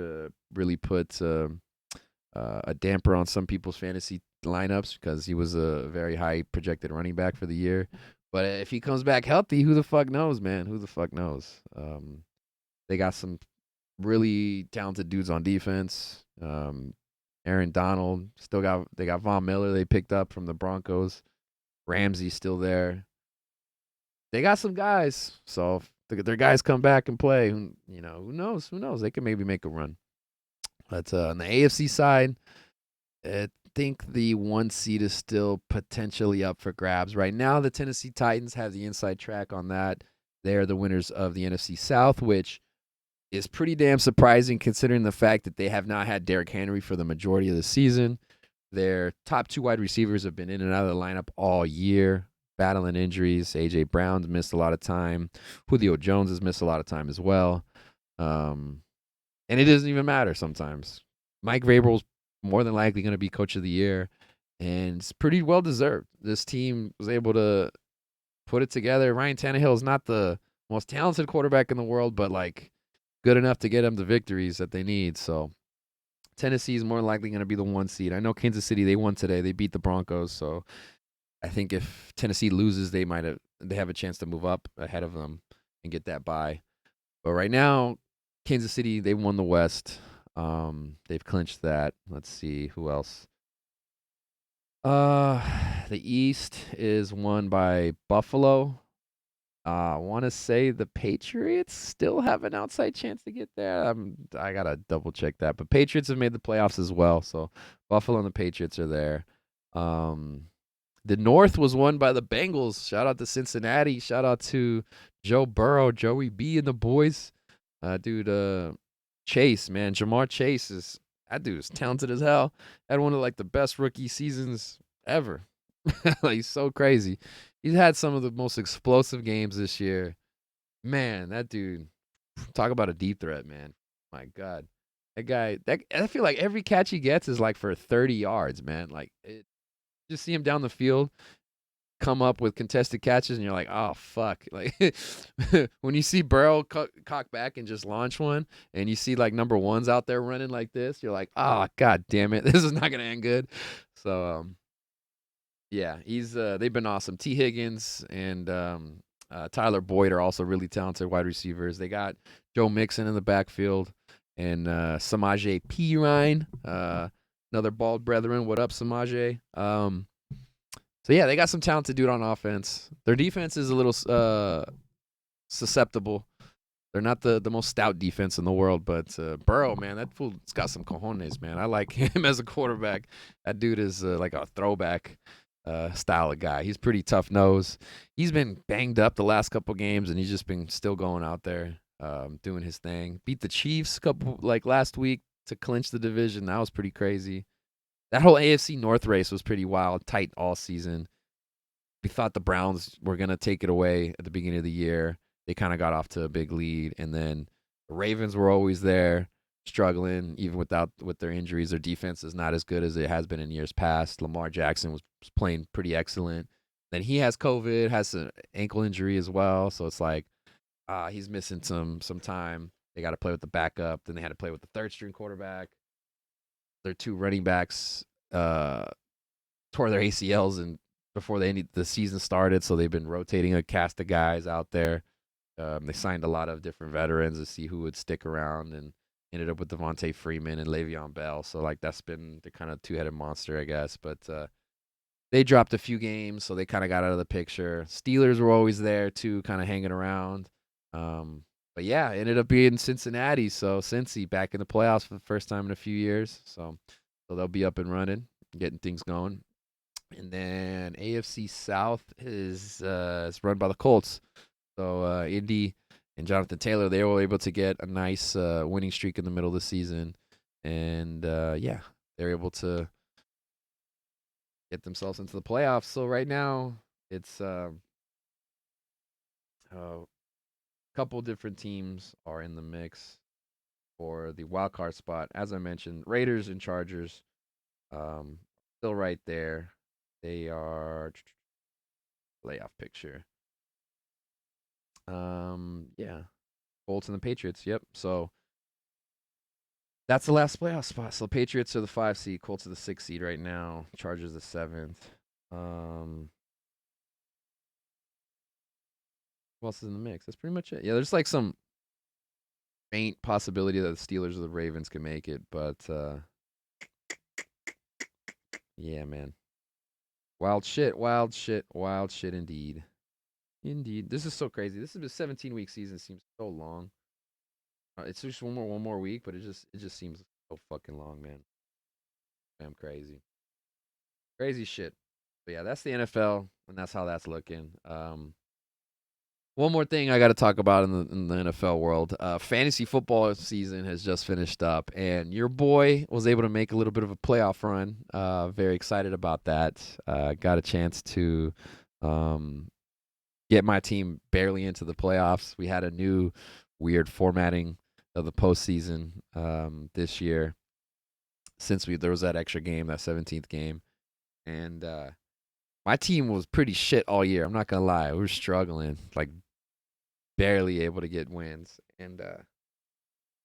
really put a damper on some people's fantasy lineups because he was a very high projected running back for the year. But if he comes back healthy, who the fuck knows, man? Who the fuck knows? They got some really talented dudes on defense. Aaron Donald they got Von Miller they picked up from the Broncos. Ramsey's still there. They got some guys. So if their guys come back and play, who knows? Who knows? They can maybe make a run. But on the AFC side, I think the 1 seed is still potentially up for grabs. Right now, the Tennessee Titans have the inside track on that. They're the winners of the NFC South, which is pretty damn surprising considering the fact that they have not had Derrick Henry for the majority of the season. Their top two wide receivers have been in and out of the lineup all year, battling injuries. A.J. Brown's missed a lot of time. Julio Jones has missed a lot of time as well. And it doesn't even matter sometimes. Mike Vrabel's more than likely going to be coach of the year, and it's pretty well deserved. This team was able to put it together. Ryan Tannehill is not the most talented quarterback in the world, but like good enough to get them the victories that they need. So Tennessee is more likely going to be the 1 seed. I know Kansas City, they won today. They beat the Broncos, so I think if Tennessee loses, they have a chance to move up ahead of them and get that bye. But right now, Kansas City, they won the West. They've clinched that. Let's see who else. The East is won by Buffalo. I want to say the Patriots still have an outside chance to get there. I gotta double check that, but Patriots have made the playoffs as well. So Buffalo and the Patriots are there. The North was won by the Bengals. Shout out to Cincinnati. Shout out to Joe Burrow, Joey B, and the boys. Chase, man, Jamar Chase that dude is talented as hell. Had one of like the best rookie seasons ever. Like he's so crazy. He's had some of the most explosive games this year. Man, that dude, talk about a deep threat, man. My God. I feel like every catch he gets is like for 30 yards, man. Like just see him down the field come up with contested catches and you're like, oh fuck. Like when you see Burrow cock back and just launch one and you see like number ones out there running like this, you're like, oh god damn it, this is not gonna end good. So yeah, they've been awesome. T. Higgins and Tyler Boyd are also really talented wide receivers. They got Joe Mixon in the backfield and Samaje Perine, another bald brethren. What up, Samaje? So yeah, they got some talented dude on offense. Their defense is a little susceptible. They're not the most stout defense in the world, but Burrow, man, that fool's got some cojones, man. I like him as a quarterback. That dude is like a throwback style of guy. He's pretty tough nose. He's been banged up the last couple games, and he's just been still going out there doing his thing. Beat the Chiefs last week to clinch the division. That was pretty crazy. That whole AFC North race was pretty wild, tight all season. We thought the Browns were going to take it away at the beginning of the year. They kind of got off to a big lead, and then the Ravens were always there, struggling even with their injuries. Their defense is not as good as it has been in years past. Lamar Jackson was playing pretty excellent. Then he has COVID, has an ankle injury as well, so it's like he's missing some time. They got to play with the backup. Then they had to play with the third string quarterback. Their two running backs tore their ACLs and before the season started, so they've been rotating a cast of guys out there. They signed a lot of different veterans to see who would stick around, and ended up with Devontae Freeman and Le'Veon Bell. So like that's been the kind of two-headed monster, I guess. But they dropped a few games, so they kind of got out of the picture. Steelers were always there too, kind of hanging around. But yeah, it ended up being Cincinnati. So Cincy back in the playoffs for the first time in a few years. So they'll be up and running, getting things going. And then AFC South is run by the Colts. So Indy and Jonathan Taylor, they were able to get a nice winning streak in the middle of the season. And yeah, they're able to get themselves into the playoffs. So right now, it's a couple different teams are in the mix for the wild card spot. As I mentioned, Raiders and Chargers still right there. They are playoff picture. Yeah, Colts and the Patriots. Yep. So that's the last playoff spot. So the Patriots are the 5 seed, Colts are the 6 seed right now, Chargers the 7th. Who else is in the mix? That's pretty much it. Yeah, there's like some faint possibility that the Steelers or the Ravens can make it, but yeah, man. Wild shit, wild shit, wild shit indeed. Indeed. This is so crazy. This is a 17-week season. It seems so long. It's just one more week, but it just seems so fucking long, man. I'm crazy. Crazy shit. But yeah, that's the NFL, and that's how that's looking. One more thing I got to talk about in the NFL world. Fantasy football season has just finished up, and your boy was able to make a little bit of a playoff run. Very excited about that. Got a chance to um, get my team barely into the playoffs. We had a new weird formatting of the postseason this year since there was that extra game, that 17th game, and my team was pretty shit all year. I'm not gonna lie, we were struggling, like barely able to get wins, and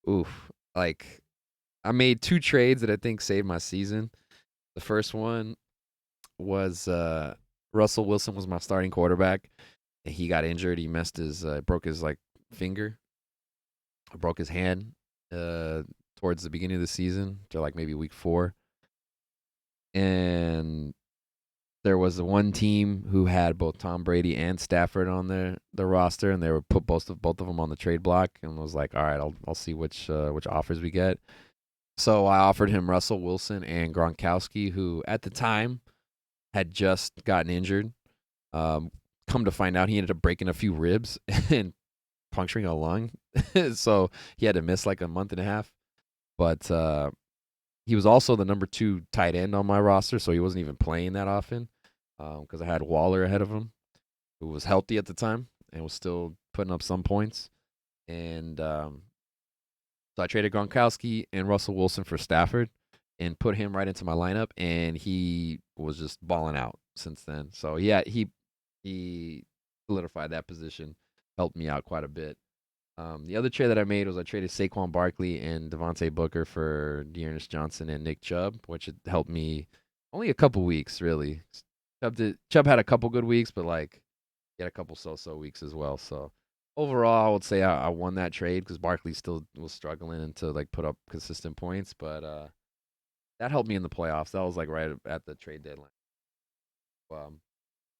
oof, like I made two trades that I think saved my season. The first one was Russell Wilson was my starting quarterback, and he got injured. He broke his like finger, broke his hand towards the beginning of the season, to like maybe week 4. And there was the one team who had both Tom Brady and Stafford on their roster, and they were put both of them on the trade block, and was like, all right, I'll see which offers we get. So I offered him Russell Wilson and Gronkowski, who at the time had just gotten injured. Come to find out, he ended up breaking a few ribs and puncturing a lung, so he had to miss like a month and a half. But he was also the number 2 tight end on my roster, so he wasn't even playing that often because I had Waller ahead of him, who was healthy at the time and was still putting up some points. And so I traded Gronkowski and Russell Wilson for Stafford and put him right into my lineup, and he was just balling out since then. So yeah, he solidified that position, helped me out quite a bit. The other trade that I made was I traded Saquon Barkley and Devontae Booker for Dearness Johnson and Nick Chubb, which helped me only a couple weeks, really. Chubb had a couple good weeks, but like he had a couple so-so weeks as well. So overall, I would say I won that trade because Barkley still was struggling and to like put up consistent points, but that helped me in the playoffs. That was like right at the trade deadline. Um,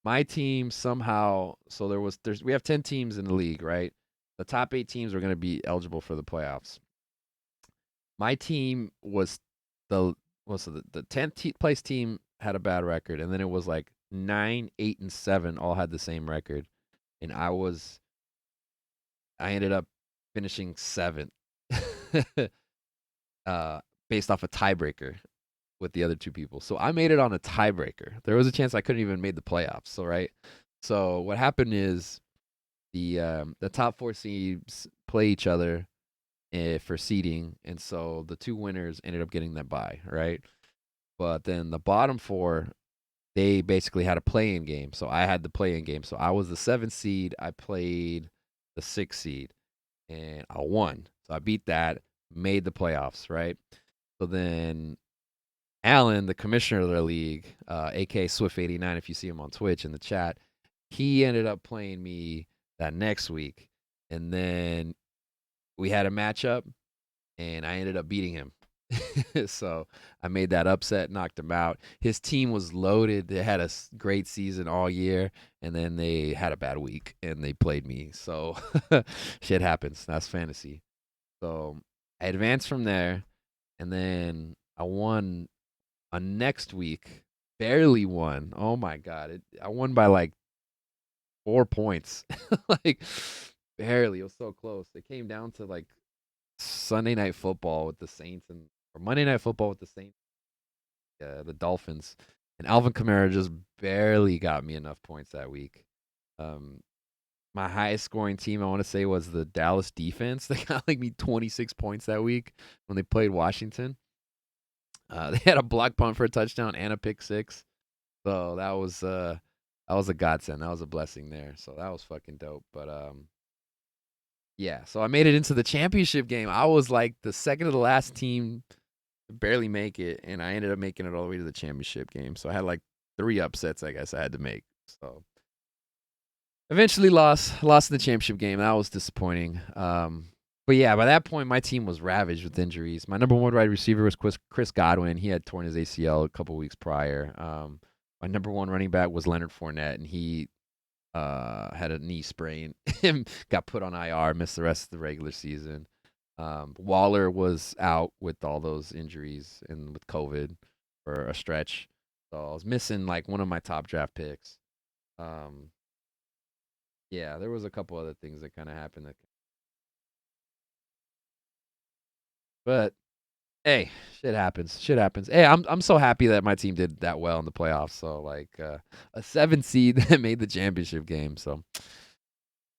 my team somehow, so we have 10 teams in the league, right? The top 8 teams are going to be eligible for the playoffs. My team was the 10th place team had a bad record, and then it was like 9, 8, and 7 all had the same record, and I ended up finishing 7th, based off a tiebreaker with the other 2 people. So I made it on a tiebreaker. There was a chance I couldn't even made the playoffs. So right. So what happened is the top 4 seeds play each other for seeding, and so the 2 winners ended up getting that bye, right? But then the bottom 4, they basically had a play-in game. So I had the play-in game. So I was the 7th seed. I played the 6th seed, and I won. So I beat that, made the playoffs, right? So then Alan, the commissioner of the league, aka Swift89, if you see him on Twitch in the chat, he ended up playing me that next week, and then we had a matchup, and I ended up beating him. So I made that upset, knocked him out. His team was loaded. They had a great season all year, and then they had a bad week, and they played me. So shit happens. That's fantasy. So I advanced from there, and then I won a next week. Barely won. Oh my god! I won by like 4 points. Like barely. It was so close. It came down to like Sunday Night Football with the Saints or Monday Night Football with the Saints, the Dolphins, and Alvin Kamara just barely got me enough points that week. Um, my highest scoring team, I want to say, was the Dallas defense. They got like me 26 points that week when they played Washington. They had a block punt for a touchdown and a pick six, so that was a godsend. That was a blessing there. So that was fucking dope. But yeah. So I made it into the championship game. I was like the second to the last team to barely make it, and I ended up making it all the way to the championship game. So I had like 3 upsets, I guess I had to make. So eventually lost in the championship game. That was disappointing. But yeah, by that point, my team was ravaged with injuries. My number 1 wide receiver was Chris Godwin. He had torn his ACL a couple weeks prior. My number 1 running back was Leonard Fournette, and he had a knee sprain and got put on IR, missed the rest of the regular season. Waller was out with all those injuries and with COVID for a stretch. So I was missing like one of my top draft picks. Um, Yeah, there was a couple other things that kind of happened that, but hey, shit happens. Shit happens. Hey, I'm so happy that my team did that well in the playoffs. So like a 7 seed that made the championship game. So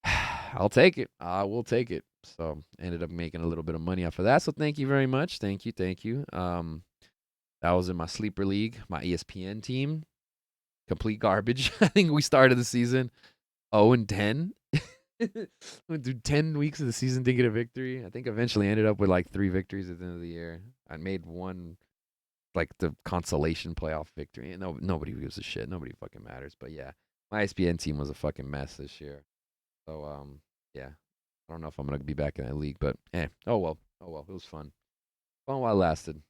I'll take it. I will take it. So ended up making a little bit of money off of that. So thank you very much. Thank you. Thank you. That was in my sleeper league, my ESPN team. Complete garbage. I think we started the season 0-10. Went through 10 weeks of the season to get a victory. I think eventually ended up with like 3 victories at the end of the year. I made one, like the consolation playoff victory. And nobody gives a shit. Nobody fucking matters. But yeah, my ESPN team was a fucking mess this year. So yeah, I don't know if I'm gonna be back in that league, but oh well, it was fun. Fun while it lasted.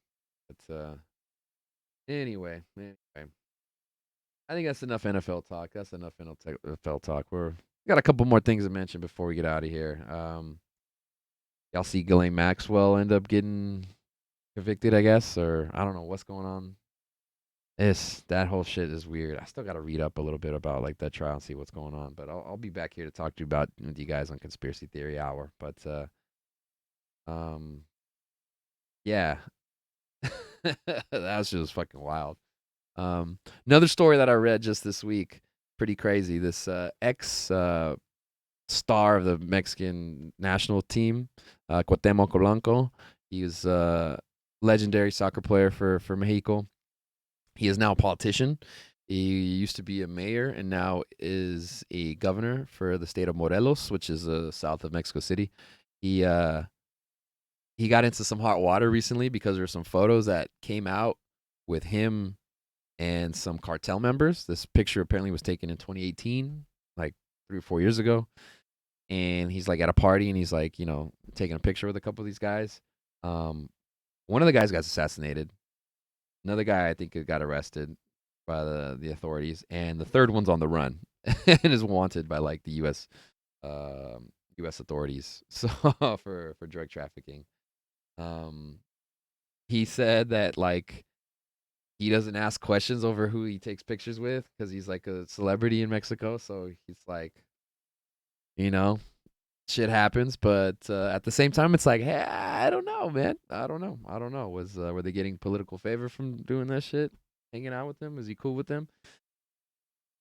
But anyway, I think that's enough NFL talk. That's enough NFL talk. We got a couple more things to mention before we get out of here. Y'all see Ghislaine Maxwell end up getting convicted, I guess, or I don't know what's going on. That whole shit is weird. I still got to read up a little bit about like that trial and see what's going on. But I'll be back here to talk to you about with you guys on Conspiracy Theory Hour. But um, yeah, that was just fucking wild. Another story that I read just this week, pretty crazy. This ex star of the Mexican national team, Cuauhtemoc Blanco. He was a legendary soccer player for Mexico. He is now a politician. He used to be a mayor and now is a governor for the state of Morelos, which is south of Mexico City. He got into some hot water recently because there were some photos that came out with him and some cartel members. This picture apparently was taken in 2018, like 3 or 4 years ago. And he's like at a party and he's like, taking a picture with a couple of these guys. One of the guys got assassinated. Another guy, I think, got arrested by the authorities, and the third one's on the run and is wanted by like the U.S. authorities so for drug trafficking. He said that like he doesn't ask questions over who he takes pictures with because he's like a celebrity in Mexico. So he's like, you know, shit happens, but at the same time, it's like, hey, I don't know, man. I don't know. Were they getting political favor from doing that shit? Hanging out with him? Is he cool with them?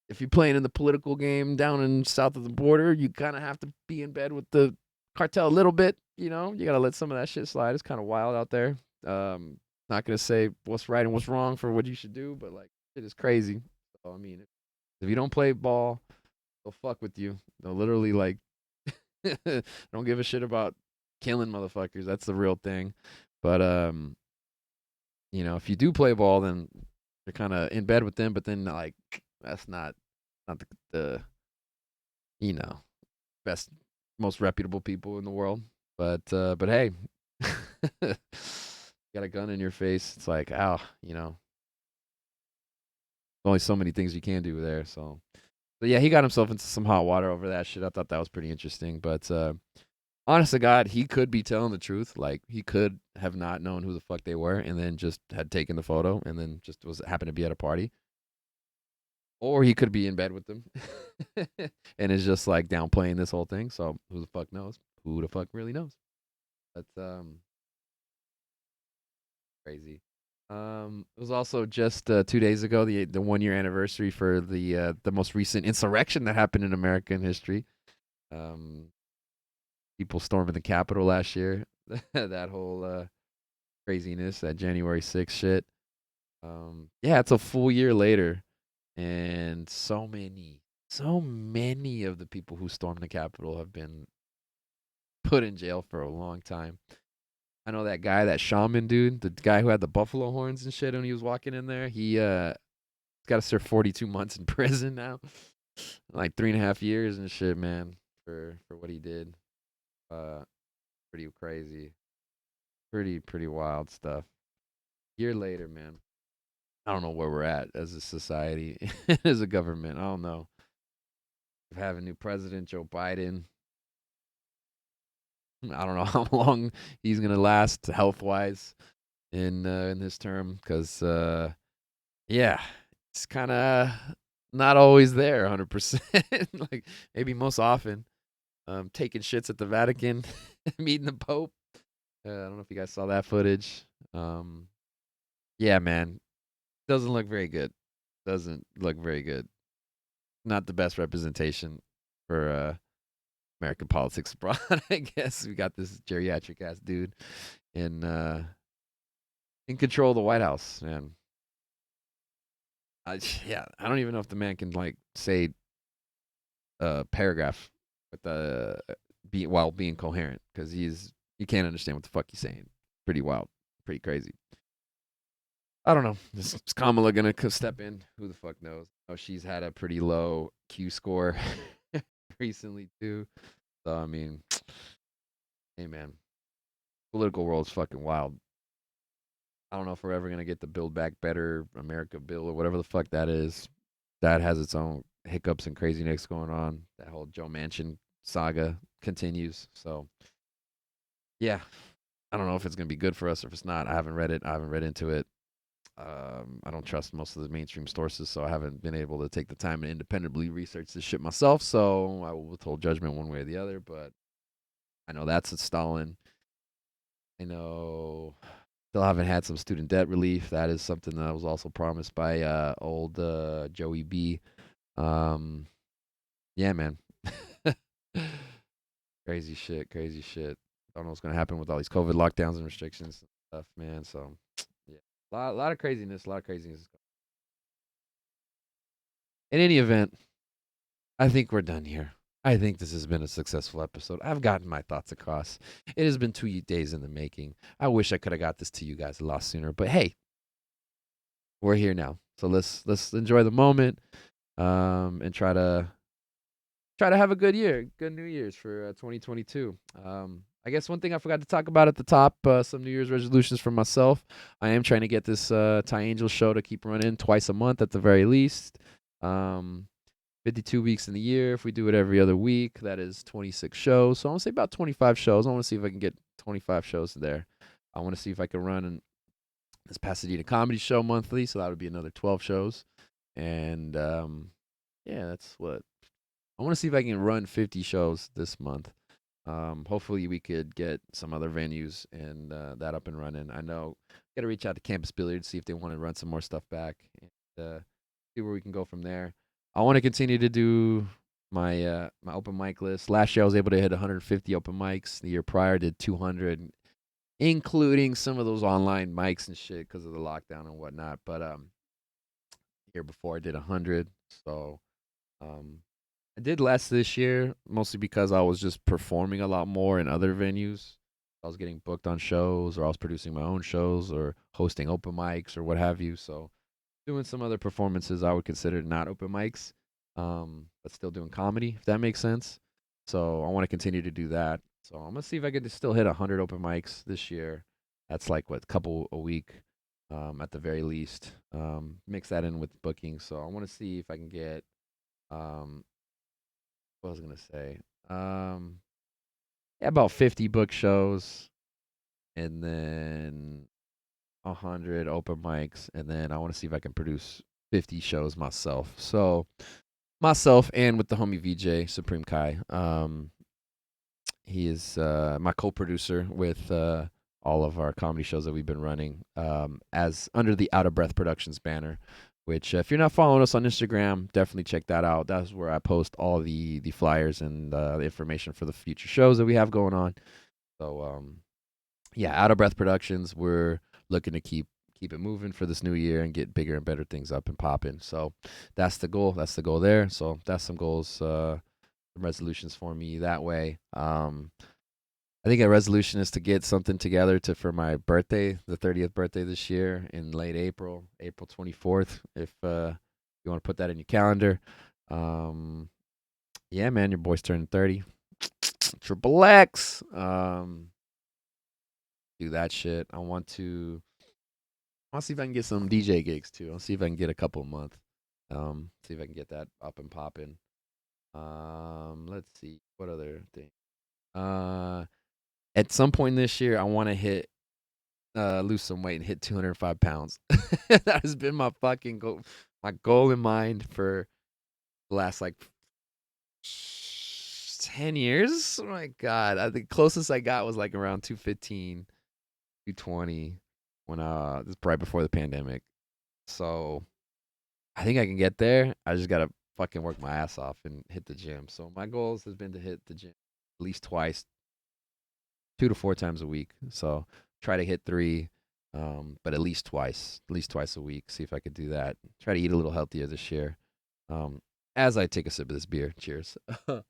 If you're playing in the political game down in south of the border, you kind of have to be in bed with the cartel a little bit. You gotta let some of that shit slide. It's kind of wild out there. Not gonna say what's right and what's wrong for what you should do, but like, it is crazy. So I mean, if you don't play ball, they'll fuck with you. They'll literally like don't give a shit about killing motherfuckers. That's the real thing. But if you do play ball, then you're kind of in bed with them. But then like that's not the you know best most reputable people in the world. But hey, got a gun in your face. It's like only so many things you can do there. So yeah, he got himself into some hot water over that shit. I thought that was pretty interesting. But honest to God, he could be telling the truth. Like he could have not known who the fuck they were, and then just had taken the photo, and then just happened to be at a party. Or he could be in bed with them, and is just like downplaying this whole thing. So who the fuck knows? Who the fuck really knows? That's crazy. It was also just 2 days ago the 1 year anniversary for the most recent insurrection that happened in American history. Um, People storming the Capitol last year. That whole craziness, that January 6th shit. Yeah, it's a full year later, and so many of the people who stormed the Capitol have been put in jail for a long time. I know that guy, that shaman dude, the guy who had the buffalo horns and shit when he was walking in there. He got to serve 42 months in prison now, like 3.5 years and shit, man, for what he did. Uh, Pretty crazy, pretty wild stuff. Year later, man. I don't know where we're at as a society, as a government. I don't know. We have a new president, Joe Biden. I don't know how long he's gonna last health wise in his term, because yeah, it's kind of not always there 100%. Like maybe most often, taking shits at the Vatican, meeting the Pope. I don't know if you guys saw that footage. Um, yeah, man, doesn't look very good. Doesn't look very good. Not the best representation for American politics abroad. I guess we got this geriatric ass dude in uh, in control of the White House, man. Yeah, I don't even know if the man can like say a paragraph with while being coherent because you can't understand what the fuck he's saying. Pretty wild, pretty crazy. I don't know. Is Kamala gonna step in? Who the fuck knows? Oh, she's had a pretty low Q score recently too. So I mean, hey man, political world's fucking wild. I don't know if we're ever gonna get the Build Back Better America bill or whatever the fuck that is. That has its own hiccups and craziness going on. That whole Joe Manchin saga continues. So yeah, I don't know if it's gonna be good for us or if it's not. I haven't read it. I haven't read into it. I don't trust most of the mainstream sources, so I haven't been able to take the time to independently research this shit myself. So I will withhold judgment one way or the other. But I know that's a Stalin. I know still haven't had some student debt relief. That is something that was also promised by old Joey B. Um, yeah, man. Crazy shit, crazy shit. Don't know what's gonna happen with all these COVID lockdowns and restrictions and stuff, man. So yeah, lot of craziness, a lot of craziness. In any event, I think we're done here. I think this has been a successful episode. I've gotten my thoughts across. It has been 2 days in the making. I wish I could have got this to you guys a lot sooner, but hey, we're here now. So let's enjoy the moment, and try to have a good year, good New Year's for 2022. I guess one thing I forgot to talk about at the top, some New Year's resolutions for myself. I am trying to get this Ty Angel show to keep running twice a month at the very least. Um, 52 weeks in the year. If we do it every other week, that is 26 shows. So I want to say about 25 shows. I want to see if I can get 25 shows there. I want to see if I can run this Pasadena comedy show monthly. So that would be another 12 shows. And yeah, that's what I want to see if I can run 50 shows this month. Hopefully we could get some other venues and that up and running. I know got to reach out to Campus Billiards, see if they want to run some more stuff back, and see where we can go from there. I want to continue to do my open mic list. Last year I was able to hit 150 open mics. The year prior did 200, including some of those online mics and shit because of the lockdown and whatnot. But year before I did 100, so um, I did less this year, mostly because I was just performing a lot more in other venues. I was getting booked on shows, or I was producing my own shows, or hosting open mics, or what have you. So, doing some other performances I would consider not open mics, but still doing comedy, if that makes sense. So, I want to continue to do that. So, I'm gonna see if I can still hit 100 open mics this year. That's like what, a couple a week, at the very least. Mix that in with booking. So, I want to see if I can get um, what was I gonna say? Um, yeah, about 50 book shows, and then 100 open mics, and then I want to see if I can produce 50 shows myself. So myself and with the homie VJ Supreme Kai. He is my co-producer with all of our comedy shows that we've been running, as under the Out of Breath Productions banner. Which, if you're not following us on Instagram, definitely check that out. That's where I post all the flyers and the information for the future shows that we have going on. So, yeah, Out of Breath Productions. We're looking to keep it moving for this new year and get bigger and better things up and popping. So that's the goal. That's the goal there. So that's some goals, some resolutions for me that way. I think a resolution is to get something together for my birthday, the 30th birthday this year in late April, April 24th. If you want to put that in your calendar. Um, yeah, man, your boy's turning 30. Triple X. Do that shit. I'll see if I can get some DJ gigs too. I'll see if I can get a couple a month. See if I can get that up and popping. Let's see what other thing. At some point this year, I want to lose some weight and hit 205 pounds. That has been my fucking goal, my goal in mind for the last like 10 years. Oh my God. The closest I got was like around 215, 220 when this is right before the pandemic. So I think I can get there. I just gotta fucking work my ass off and hit the gym. So my goals has been to hit the gym at least twice, 2 to 4 times a week. So try to hit 3, but at least twice a week. See if I could do that. Try to eat a little healthier this year. As I take a sip of this beer. Cheers. But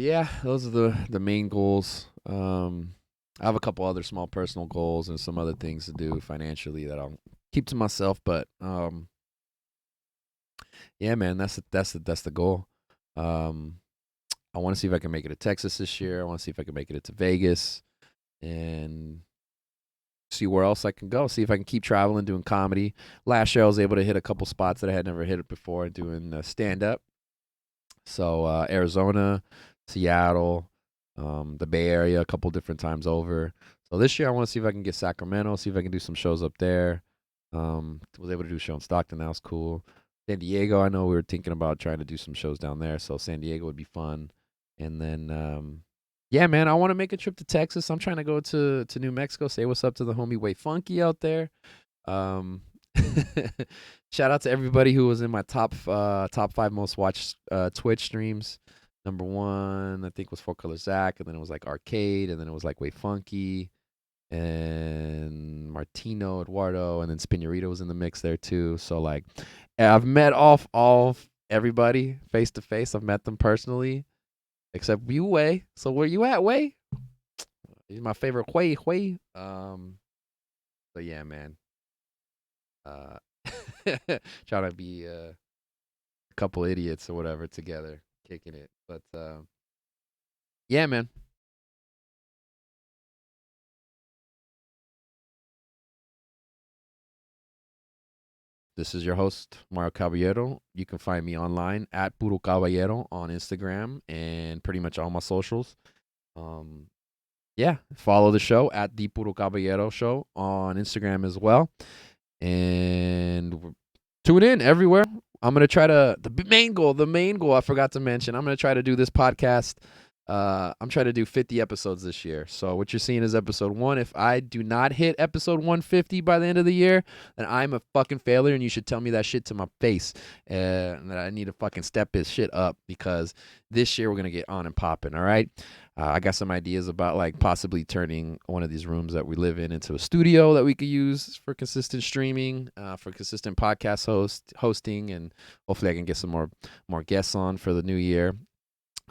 yeah, those are the main goals. I have a couple other small personal goals and some other things to do financially that I'll keep to myself. But yeah, man, that's the goal. I want to see if I can make it to Texas this year. I want to see if I can make it to Vegas and see where else I can go. See if I can keep traveling, doing comedy. Last year I was able to hit a couple spots that I had never hit it before doing stand up. So Arizona, Seattle, the Bay Area, a couple different times over. So this year I want to see if I can get Sacramento, see if I can do some shows up there. Was able to do a show in Stockton. That was cool. San Diego, I know we were thinking about trying to do some shows down there. So San Diego would be fun. And then, yeah, man, I want to make a trip to Texas. I'm trying to go to New Mexico, say what's up to the homie Way Funky out there. Shout out to everybody who was in my top 5 most watched Twitch streams. Number 1, I think, was 4 Color Zach, and then it was like Arcade, and then it was like Way Funky, and Martino, Eduardo, and then Spinurito was in the mix there too. So like, I've met all everybody face to face. I've met them personally, except you, Way. So where you at, Way? He's my favorite Way. So yeah, man. Trying to be a couple idiots or whatever together, kicking it. But yeah, man. This is your host, Mario Caballero. You can find me online at Puro Caballero on Instagram and pretty much all my socials. Yeah, follow the show at the Puro Caballero Show on Instagram as well. And tune in everywhere. I'm gonna try to the main goal I forgot to mention. I'm gonna try to do this podcast. I'm trying to do 50 episodes this year. So what you're seeing is episode 1. If I do not hit episode 150 by the end of the year, then I'm a fucking failure, and you should tell me that shit to my face. And that I need to fucking step this shit up, because this year we're gonna get on and popping. All right. I got some ideas about like possibly turning one of these rooms that we live in into a studio that we could use for consistent streaming, for consistent podcast hosting, and hopefully I can get some more guests on for the new year.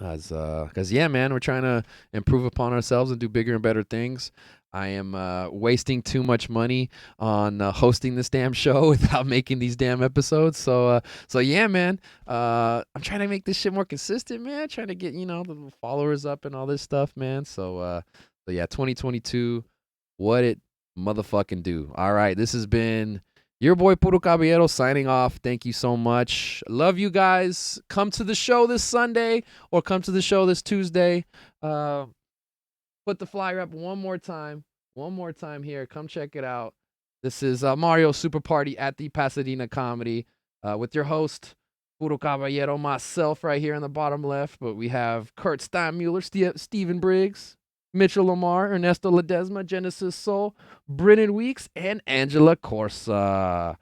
Cause yeah, man, we're trying to improve upon ourselves and do bigger and better things. I am wasting too much money on hosting this damn show without making these damn episodes. So yeah, man. I'm trying to make this shit more consistent, man. Trying to get the followers up and all this stuff, man. So yeah, 2022, what it motherfucking do? All right, this has been your boy Puro Caballero signing off. Thank you so much. Love you guys. Come to the show this Sunday or come to the show this Tuesday. Put the flyer up one more time here. Come check it out. This is Mario Super Party at the Pasadena Comedy with your host, Puro Caballero, myself right here in the bottom left. But we have Kurt Steinmuller, Stephen Briggs, Mitchell Lamar, Ernesto Ledesma, Genesis Soul, Brennan Weeks, and Angela Corsa.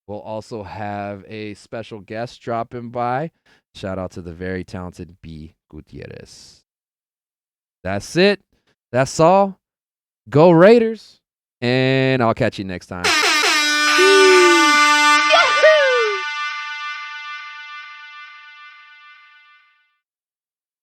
We'll also have a special guest dropping by. Shout out to the very talented B. Gutierrez. That's it. That's all. Go Raiders. And I'll catch you next time.